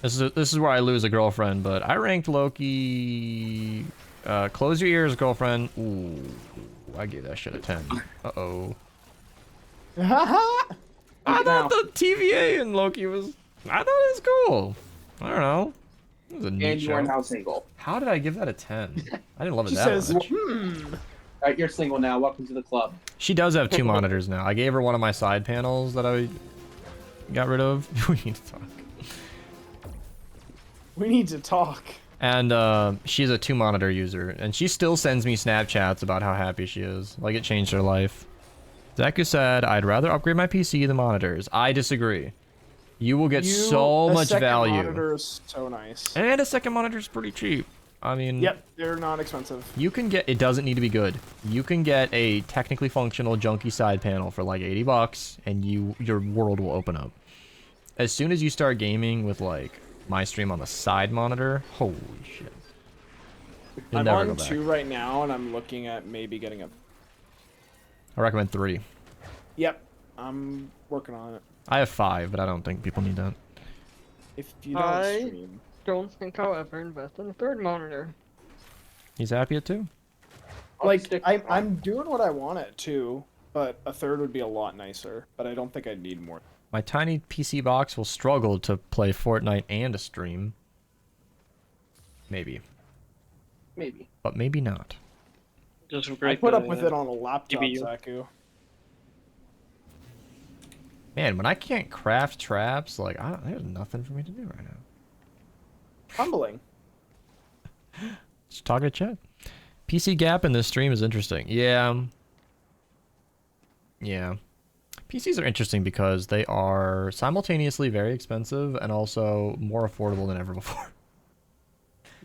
This is where I lose a girlfriend, but I ranked Loki. Close your ears, girlfriend. Ooh, I gave that shit a 10. Uh-oh. I thought the TVA in Loki was... I thought it was cool. I don't know. It was a neat And you are show. now single. How did I give that a 10? I didn't love it She that says, much. Alright, you're single now. Welcome to the club. She does have 2 monitors now. I gave her one of my side panels that I got rid of. We need to talk. we need to talk. And she's a 2 monitor user, and she still sends me Snapchats about how happy she is. Like it changed her life. Zaku said, I'd rather upgrade my PC than monitors. I disagree. You will get so a much second value. Monitor is so nice. And a second monitor is pretty cheap. I mean, Yep, they're not expensive. you can get, it doesn't need to be good. You can get a technically functional junky side panel for like 80 bucks, and your world will open up. As soon as you start gaming with like my stream on the side monitor, holy shit. You'll I'm never on go back. 2 right now, and I'm looking at maybe getting a. I recommend 3. Yep, I'm working on it. I have 5, but I don't think people need that. If you don't I- stream. Don't think I'll ever invest in a third monitor. He's happy at 2. I'll Like, stick I'm, with I'm doing what I want it to, but a third would be a lot nicer. But I don't think I'd need more. My tiny PC box will struggle to play Fortnite and a stream. Maybe. maybe. But maybe not. Just I break put up the- with it on a laptop, GPU. Zaku. Man, when I can't craft traps, like, there's nothing for me to do right now. Humbling. Just talk to chat. PC gap in this stream is interesting. Yeah. Yeah. PCs are interesting because they are simultaneously very expensive and also more affordable than ever before.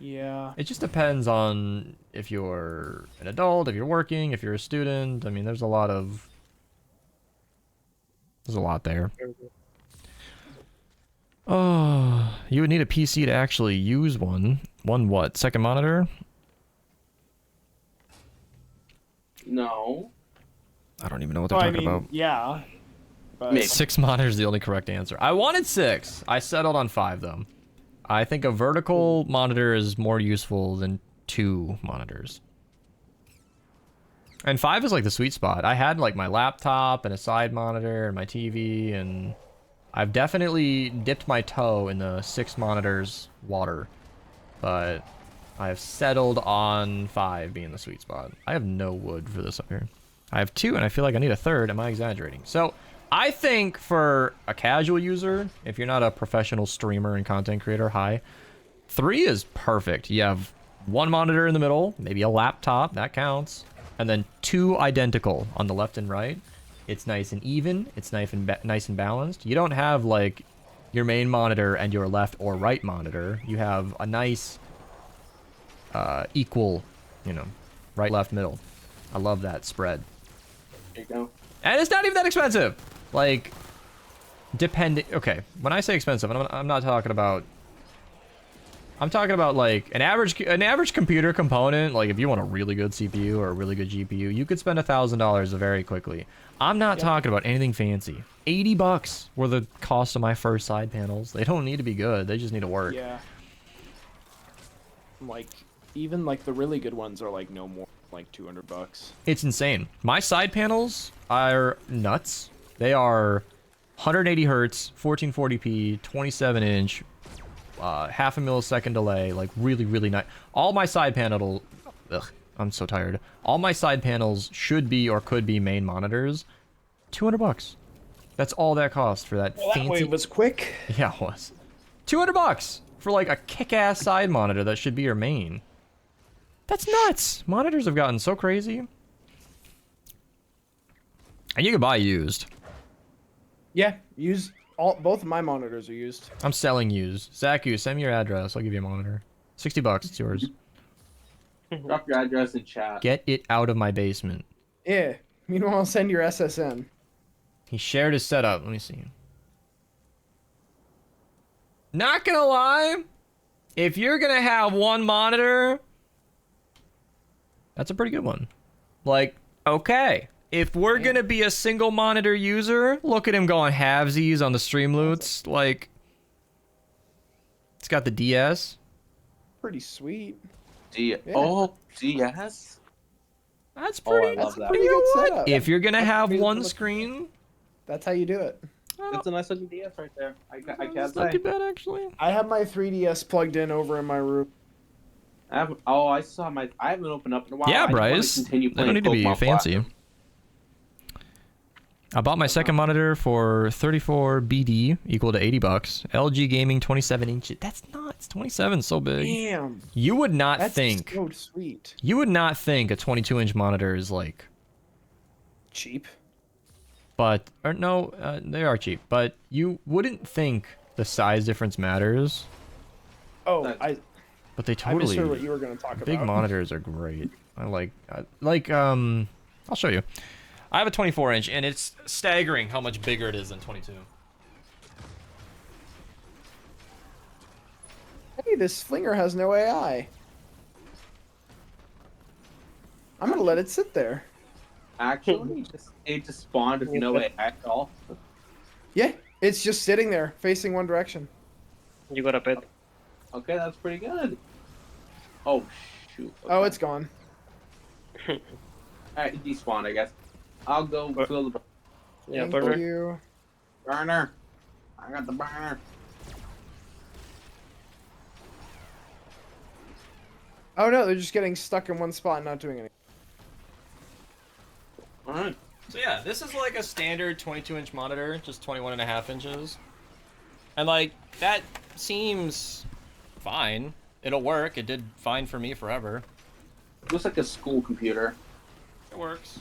Yeah. It just depends on if you're an adult, if you're working, if you're a student. I mean, there's a lot there. Oh, you would need a PC to actually use one. One what? Second monitor? No. I don't even know what they're Well, I talking mean, about. yeah. But Maybe. 6 monitors is the only correct answer. I wanted 6. I settled on 5 though. I think a vertical monitor is more useful than 2 monitors. And 5 is like the sweet spot. I had like my laptop and a side monitor and my TV, and I've definitely dipped my toe in the 6 monitors water. But I've settled on 5 being the sweet spot. I have no wood for this up here. I have 2 and I feel like I need a third. Am I exaggerating? So I think for a casual user, if you're not a professional streamer and content creator, 3 is perfect. You have 1 monitor in the middle, maybe a laptop, that counts, and then 2 identical on the left and right. It's nice and even, it's nice and balanced. You don't have like your main monitor and your left or right monitor. You have a nice equal, you know, right, left, middle. I love that spread. There you go. And it's not even that expensive. Like, depending. Okay, when I say expensive, I'm not talking about. I'm talking about like an average computer component. Like if you want a really good CPU or a really good GPU, you could spend $1,000 very quickly. I'm not talking about anything fancy. $80 were the cost of my first side panels. They don't need to be good. They just need to work. yeah. Like, even like the really good ones are like no more like $200. It's insane. My side panels are nuts. They are 180 hertz, 1440p, 27 inch, half a millisecond delay, like really, really nice. All my side panel, I'm so tired. All my side panels should be or could be main monitors. $200. That's all that cost for that Well, that fancy. way it was quick. Yeah, it was. $200 for like a kick-ass side monitor that should be your main. That's nuts. Monitors have gotten so crazy. And you can buy used. Yeah, both of my monitors are used. I'm selling used. Zaku, send me your address. I'll give you a monitor. $60. It's yours. Drop your address in chat. Get it out of my basement. Yeah. Meanwhile, send your SSN. He shared his setup. Let me see. Not gonna lie. If you're gonna have 1 monitor, that's a pretty good one. Like, okay. If we're gonna be a single monitor user, look at him going halvesies on the Streamloots. Like, it's got the DS. Pretty sweet. Oh, DS? That's Oh, I pretty. love that. Pretty good setup. If you're gonna have pretty 1 good. screen, That's how you do it. That's a nice looking DS right there. I can't it's not say. too bad actually. I have my 3DS plugged in over in my room. I haven't opened up in a while. Yeah, I just wanna Bryce. They continue don't playing need to be Pokemon fancy. Platinum. I bought my second monitor for 34 BD, equal to $80. LG Gaming 27 inches. That's nuts. 27 so big. Damn. You would not That's think. so sweet. You would not think a 22-inch monitor is like. Cheap. But or no, they are cheap. But you wouldn't think the size difference matters. Oh, That's- But they I misheard what totally. you were going to talk Big about. monitors are great. I'll show you. I have a 24-inch, and it's staggering how much bigger it is than 22. Hey, this flinger has no AI. I'm going to let it sit there. Actually, it just spawned with no AI at all. Yeah, it's just sitting there, facing one direction. You got a pet. Okay, that's pretty good. Oh shoot. Oh, okay. it's gone. Alright, despawn, I guess. I'll go What? fill the Yeah, Thank burner. you. burner. I got the burner. Oh no, they're just getting stuck in one spot and not doing anything. Alright. So yeah, this is like a standard 22-inch monitor, just 21.5 inches. And like, that seems fine. It'll work. It did fine for me forever. Looks like a school computer. It works.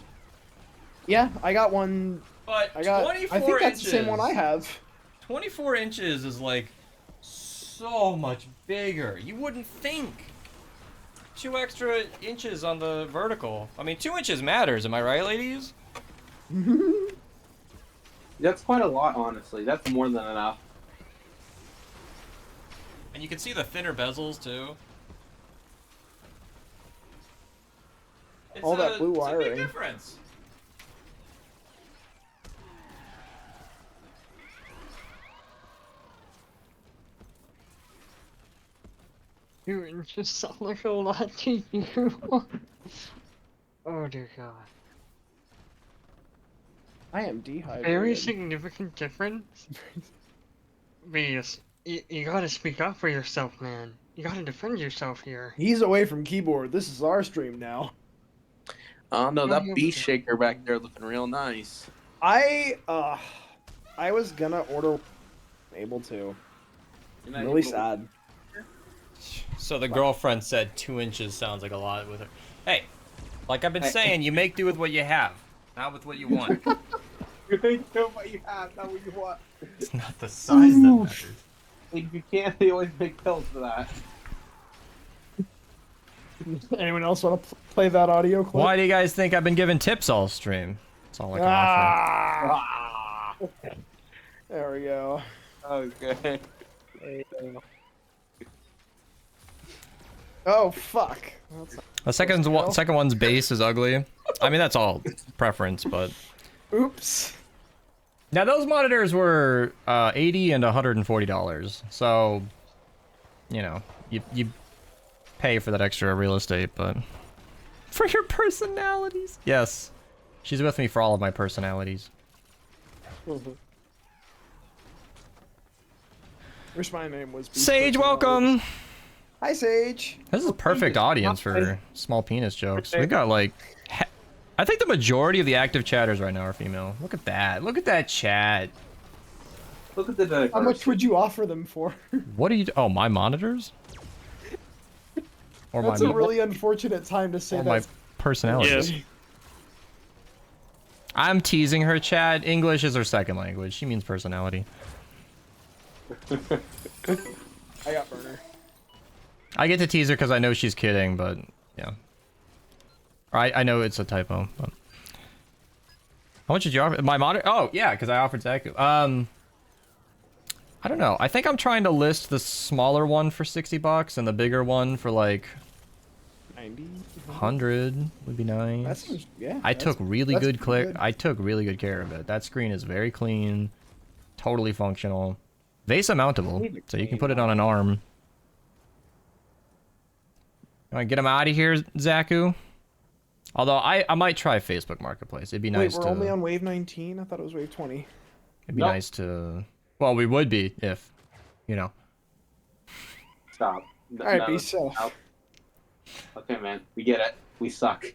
Yeah, I got one. But I got. 24 I think that's inches, the same one I have. 24 inches is like so much bigger. You wouldn't think. 2 extra inches on the vertical. I mean, 2 inches matters, am I right, ladies? That's quite a lot, honestly. That's more than enough. And you can see the thinner bezels, too. It's All that blue it's a wiring. big difference. 2 inches sound like a lot to you. Oh dear god. I am dehydrated. Very significant difference. Because you gotta speak up for yourself, man. You gotta defend yourself here. He's away from keyboard. This is our stream now. Oh no, Oh, that yeah, beast but- shaker back there looking real nice. I was gonna order. Able to. You're not Really able- sad. So the girlfriend said 2 inches sounds like a lot with her. Hey, like I've been Hey. saying, you make do with what you have, not with what you want. You think know what you have, not what you want. It's not the size that matters. If you can't, they always make pills for that. Anyone else want to play that audio clip? Why do you guys think I've been giving tips all stream? That's all I can offer. Ah! There we go. Okay. Oh fuck. That's The second one's base is ugly. I mean, that's all preference, but Oops. now those monitors were $80 and $140. So, you know, you pay for that extra real estate, but for your personalities. Yes, she's with me for all of my personalities. Wish my name was Beast Sage, Personality. welcome. Hi, Sage. This is a perfect audience for small penis jokes. We got like, I think the majority of the active chatters right now are female. Look at that. Look at that chat. Look at the diversity. How much would you offer them for? What are you? Oh, my monitors? Or That's my a really unfortunate time to say or my that. personalities. Yes. I'm teasing her, chat. English is her second language. She means personality. I got burner. I get to tease her because I know she's kidding, but yeah. I know it's a typo. But... How much did you offer? My monitor? Oh, yeah, because I offered Zaku. I don't know. I think I'm trying to list the smaller one for $60 and the bigger one for like 90. 100 would be nice. That seems, yeah. I took really that's good pretty good. I took really good care of it. That screen is very clean, totally functional. Vesa mountable, so you can put it on an arm. You want to get him out of here, Zaku? Although I might try Facebook Marketplace. It'd be nice Wait, we're to. only on wave 19? I thought it was wave 20. It'd be Nope. nice to. Well, we would be if, you know. Stop. Alright, No, be so. no. Okay, man. We get it. We suck.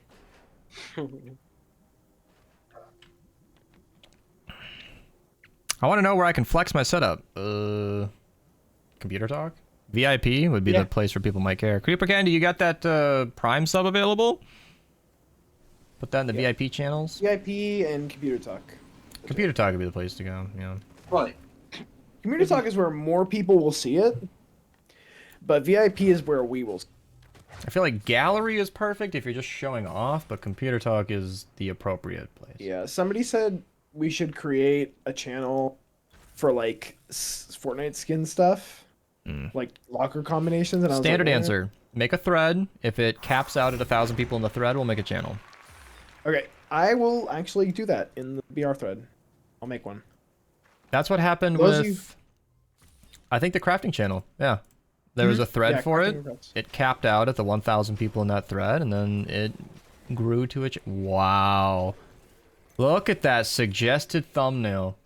I want to know where I can flex my setup. Computer talk. VIP would be Yeah. the place where people might care. Creeper Candy, you got that Prime sub available? Put that in the VIP channels. VIP and computer talk. Computer talk would be the place to go. Yeah. Right. Computer talk is where more people will see it, but VIP is where we will. I feel like gallery is perfect if you're just showing off, but computer talk is the appropriate place. Yeah, somebody said we should create a channel for like Fortnite skin stuff, like locker combinations. And I was Standard like, answer. Make a thread. If it caps out at 1,000 people in the thread, we'll make a channel. Okay, I will actually do that in the BR thread. I'll make one. That's what happened Those with I think the crafting channel. Yeah. There was a thread Yeah, for crafting it. requests. It capped out at the 1,000 people in that thread, and then it grew to a... Wow. Look at that suggested thumbnail.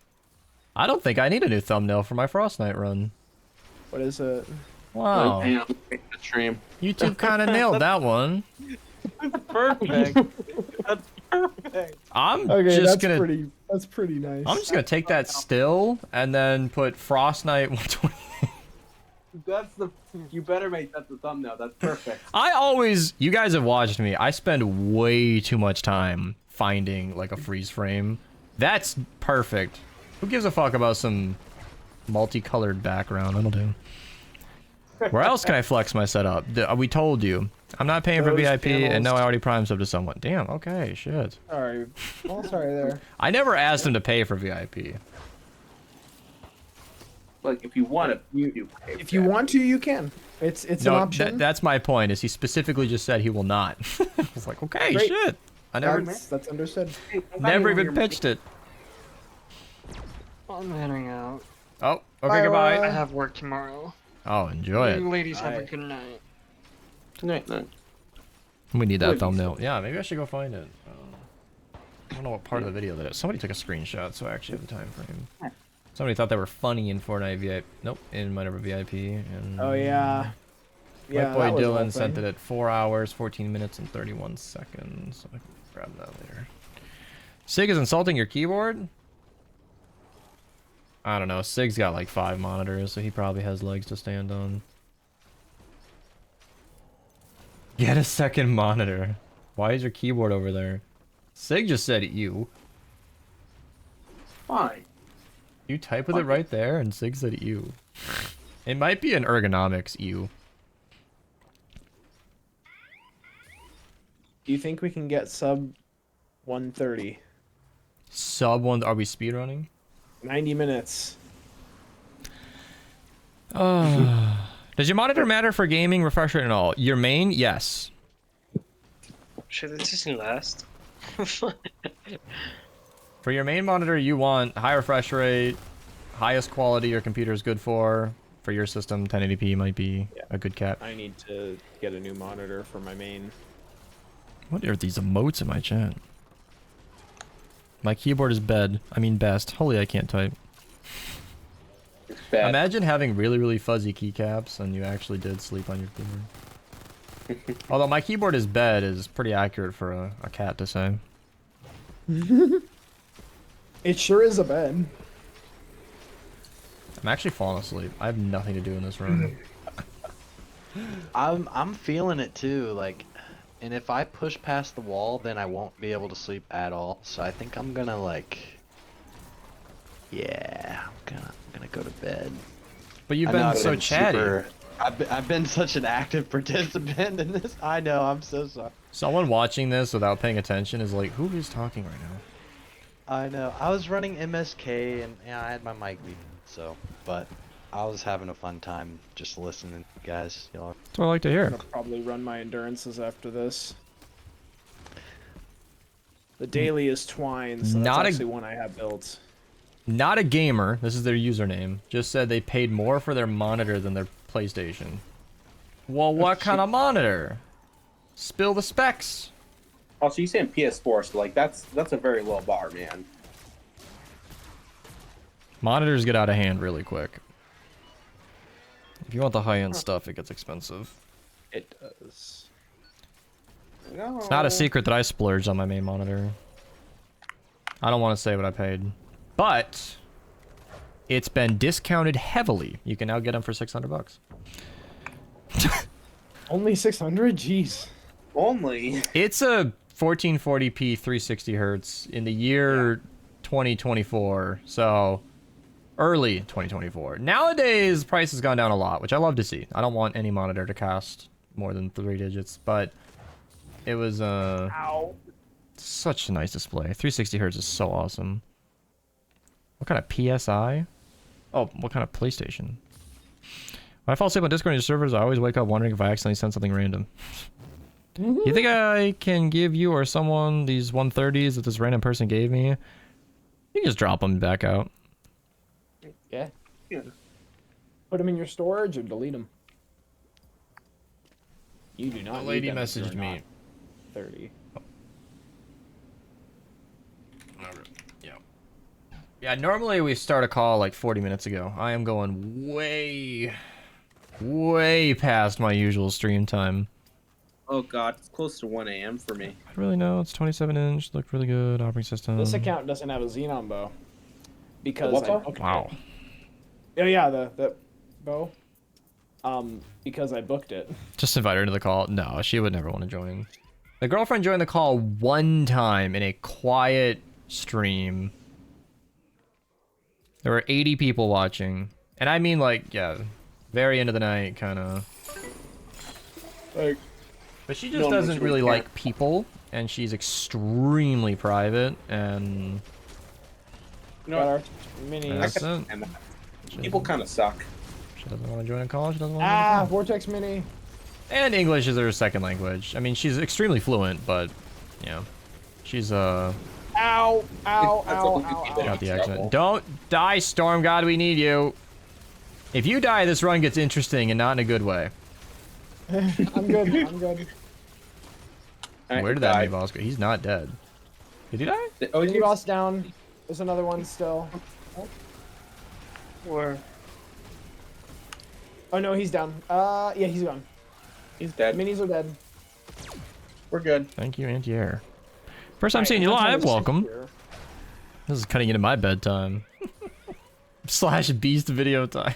I don't think I need a new thumbnail for my Frostnite run. What is it? Wow. Hang on, the stream. YouTube kind of nailed that one. Perfect. That's perfect. I'm Okay, just that's gonna... pretty nice. I'm just gonna take that still and then put Frostnite 120. That's the. You better make that the thumbnail. That's perfect. I always... You guys have watched me. I spend way too much time finding, like, a freeze frame. That's perfect. Who gives a fuck about some multicolored background? That'll do. Where else can I flex my setup? We told you. I'm not paying for Those VIP, and no, panels. I already primed sub to someone. Damn, okay, shit. Sorry. Oh, sorry there. I never asked him to pay for VIP. Like if you want to, you pay for If you that. want to, you can. It's an No, option. that's my point, is he specifically just said he will not. I was like, okay, Great. shit. I never, That's understood. Hey, never even pitched it. I'm heading out. Oh, okay, Bye, goodbye. I have work tomorrow. Oh, enjoy it. You ladies have a Bye. good night. No. We need that Please. thumbnail. Yeah, maybe I should go find it. I don't know what part of the video that is. Somebody took a screenshot, so I actually have the time frame. Somebody thought they were funny in Fortnite VIP. Nope, in whatever VIP. And Oh yeah. Yeah. my boy that was the whole Dylan sent thing. it at 4 hours, 14 minutes, and 31 seconds. So I can grab that later. Sig is insulting your keyboard? I don't know. Sig's got like 5 monitors, so he probably has legs to stand on. Get a second monitor. Why is your keyboard over there? Sig just said you. Fine. You type with it right there, and Sig said you. It might be an ergonomics you. Do you think we can get sub 130? Sub one. Are we speedrunning? 90 minutes. Does your monitor matter for gaming, refresh rate, and all? Your main, yes. Shit, this doesn't last. For your main monitor, you want high refresh rate, highest quality your computer is good for. For your system, 1080p might be a good cap. I need to get a new monitor for my main. What are these emotes in my chat? My keyboard is best. Holy, I can't type. It's bad. Imagine having really, really fuzzy keycaps and you actually did sleep on your keyboard. Although my keyboard is bed is pretty accurate for a cat to say. It sure is a bed. I'm actually falling asleep. I have nothing to do in this room. I'm feeling it too, like, and if I push past the wall, then I won't be able to sleep at all. So I think I'm gonna like, yeah, I'm gonna go to bed. But you've I know been I've so chatty. I've been such an active participant in this. I know, I'm so sorry. Someone watching this without paying attention is like, who is talking right now? I know. I was running MSK and yeah, I had my mic muted, so, but I was having a fun time just listening to you guys. Y'all. That's what I like to hear. I'm gonna probably run my endurances after this. The daily is twine, so Not a- that's actually one I have built. Not a gamer, this is their username, just said they paid more for their monitor than their PlayStation. Well, what kind of monitor? Spill the specs. Also, you saying PS4, so like that's a very low bar, man. Monitors get out of hand really quick. If you want the high-end stuff, it gets expensive. It does. No. It's not a secret that I splurged on my main monitor. I don't want to say what I paid. But it's been discounted heavily. You can now get them for $600. Only 600? Jeez. Only. It's a 1440p 360 hertz in the year 2024. So early 2024. Nowadays, price has gone down a lot, which I love to see. I don't want any monitor to cost more than 3 digits, but it was such a nice display. 360 hertz is so awesome. What kind of PSI? Oh, what kind of PlayStation? When I fall asleep on Discord and your servers, I always wake up wondering if I accidentally sent something random. You think I can give you or someone these 130s that this random person gave me? You can just drop them back out. Yeah. Put them in your storage or delete them. You do not. The need lady them if messaged you're me. not 30. Yeah. Yeah, normally we start a call like 40 minutes ago. I am going way past my usual stream time. Oh god, it's close to 1 a.m. for me. I really know it's 27 inch, look really good, operating system. This account doesn't have a Xenon Bow because What I bow? booked Wow. it. Oh yeah, the bow. Because I booked it. Just invite her to the call. No, she would never want to join. The girlfriend joined the call one time in a quiet stream. There were 80 people watching. And I mean like, yeah, very end of the night kind of. Like, But she No just one doesn't makes really me care. like people, and she's extremely private, and you know Got what? our minis. that's it. And people kind of suck. She doesn't want to join a call, she doesn't want to Ah, join a call. Vortex Mini. And English is her second language. I mean, she's extremely fluent, but, yeah. She's, Ow, ow, That's ow, all ow, people ow. got the Trouble. accent. Don't die, Storm God, we need you. If you die, this run gets interesting, and not in a good way. I'm good, I'm good. Alright, Where did died. that mini boss go? He's not dead. Did he die? Oh, Mini you boss down. There's another one still. Where? Oh no, he's down. Yeah, he's gone. He's dead. Minis are dead. We're good. Thank you, anti-air. First time Alright, seeing you let's have live, this welcome. here. This is cutting into my bedtime. Slash beast video time.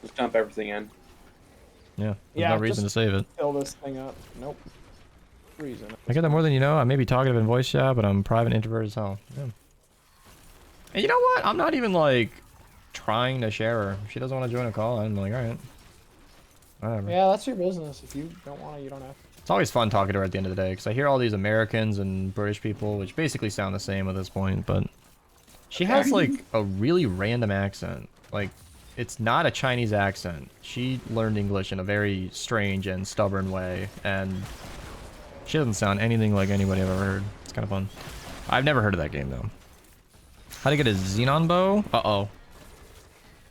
Just dump everything in. Yeah, there's Yeah, no reason to just- save it. Fill this thing up. Nope. Reason. I get that more than you know. I may be talkative in voice chat, but I'm private introvert as hell. Yeah. And you know what? I'm not even like trying to share her. If she doesn't want to join a call, I'm like, alright. Whatever. Yeah, that's your business. If you don't want to, you don't have to. It's always fun talking to her at the end of the day, because I hear all these Americans and British people, which basically sound the same at this point, but she has like a really random accent. Like, it's not a Chinese accent. She learned English in a very strange and stubborn way, and she doesn't sound anything like anybody I've ever heard. It's kind of fun. I've never heard of that game, though. How to get a Xenon Bow? Uh-oh.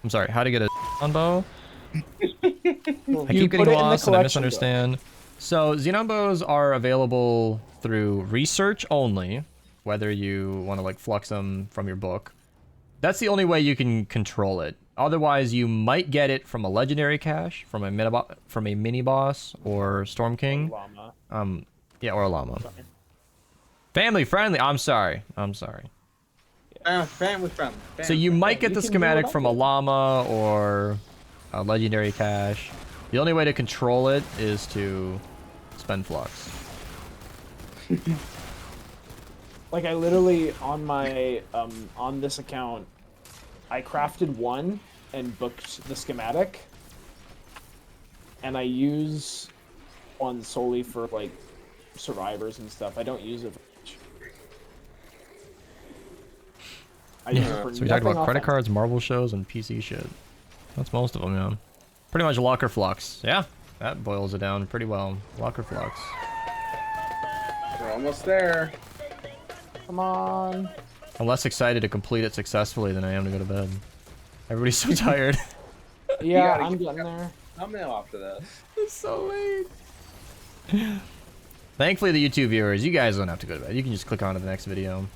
I'm sorry, how to get a Xenon Bow? I keep getting lost and I misunderstand. So, Xenon Bows are available through research only, whether you want to like flux them from your book. That's the only way you can control it. Otherwise, you might get it from a legendary cache, from a mini boss, or Storm King. Llama. Yeah, or a llama. Sorry. Family friendly. I'm sorry. Family friendly. So you might get you the can do schematic what I from a did. llama or a legendary cache. The only way to control it is to spend flux. Like I literally on my on this account, I crafted one and booked the schematic, and I use one solely for like survivors and stuff. I don't use it for much. I use it for So we talked nothing about credit offensive. cards, Marvel shows, and PC shit. That's most of them, yeah. Pretty much luck or flux. Yeah, that boils it down pretty well. Luck or flux. We're almost there. Come on. I'm less excited to complete it successfully than I am to go to bed. Everybody's so tired. Yeah, gotta I'm get- getting there. Thumbnail after this. It's so late. Thankfully, the YouTube viewers, you guys don't have to go to bed. You can just click on to the next video.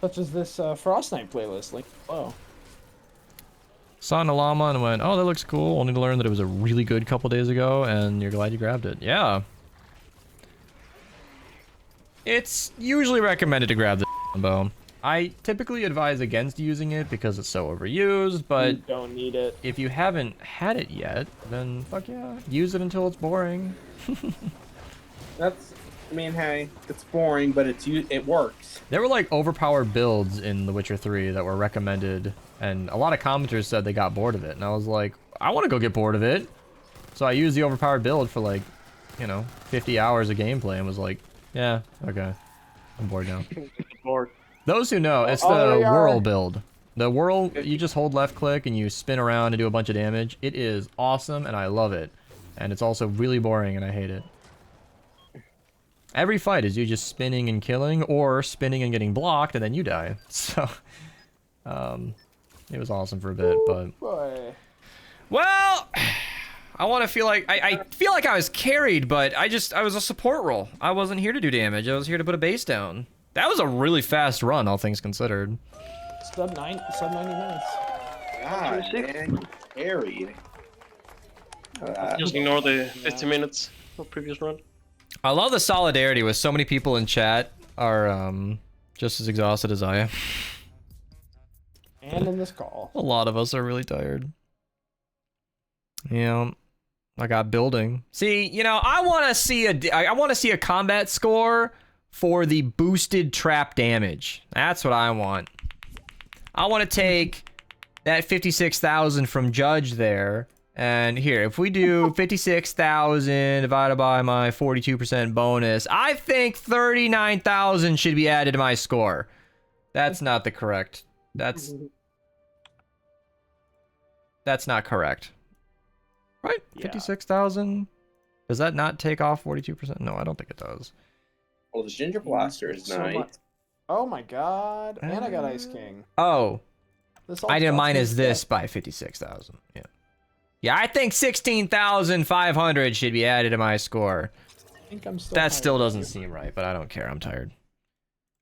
Such as this Frostnite playlist link below. Saw an llama and went, oh, that looks cool. Only to learn that it was a really good couple days ago, and you're glad you grabbed it. Yeah. It's usually recommended to grab the bow. I typically advise against using it because it's so overused, but You don't need it. if you haven't had it yet, then fuck yeah. Use it until it's boring. I mean, hey, it's boring, but it works. There were like overpowered builds in The Witcher 3 that were recommended, and a lot of commenters said they got bored of it, and I was like, I want to go get bored of it. So I used the overpowered build for like, 50 hours of gameplay and was like, yeah, okay, I'm bored now. Bored. Those who know, it's Oh, there the we are. whirl build. The whirl, you just hold left click and you spin around and do a bunch of damage. It is awesome and I love it. And it's also really boring and I hate it. Every fight is you just spinning and killing, or spinning and getting blocked and then you die. So, It was awesome for a bit, but Boy. well, I want to feel like I feel like I was carried, but I was a support role. I wasn't here to do damage. I was here to put a base down. That was a really fast run, all things considered. Sub 90 minutes. God, man, carried. Just ignore the 50 minutes of previous run. I love the solidarity with so many people in chat are just as exhausted as I am. And in this call. A lot of us are really tired. Yeah, I got building. See, you know, I want to see a combat score for the boosted trap damage. That's what I want. I want to take that 56,000 from Judge there. And here, if we do 56,000 divided by my 42% bonus, I think 39,000 should be added to my score. That's not the correct. That's not correct. Right? Yeah. 56,000? Does that not take off 42%? No, I don't think it does. Well, the Ginger Blaster is So nice. much- Oh my god. And I got Ice King. Oh, This I did all mine takes as this that. by 56,000. Yeah. Yeah, I think 16,500 should be added to my score. I think I'm still That higher still than doesn't you. seem right, but I don't care. I'm tired.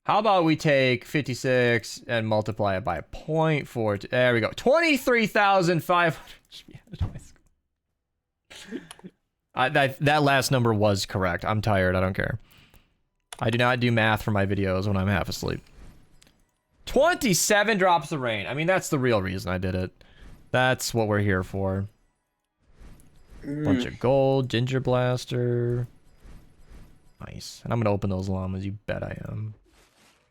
How about we take 56 and multiply it by 0.4? There we go. 23,500 should be added to my score. That last number was correct. I'm tired. I don't care. I do not do math for my videos when I'm half asleep. 27 drops of rain. I mean, that's the real reason I did it. That's what we're here for. Bunch of gold, Ginger Blaster. Nice. And I'm gonna open those llamas. You bet I am.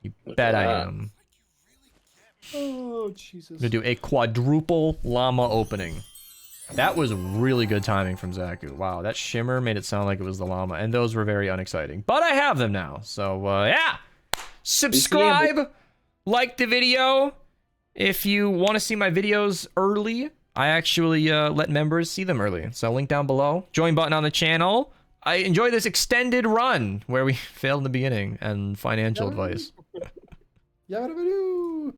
You bet I am. Oh, I'm Jesus. gonna do a quadruple llama opening. That was really good timing from Zaku. Wow, that shimmer made it sound like it was the llama, and those were very unexciting. But I have them now, so yeah. Subscribe, like the video. If you want to see my videos early, I actually let members see them early. So link down below. Join button on the channel. I enjoy this extended run where we failed in the beginning and financial advice. Yabba-dabba-doo.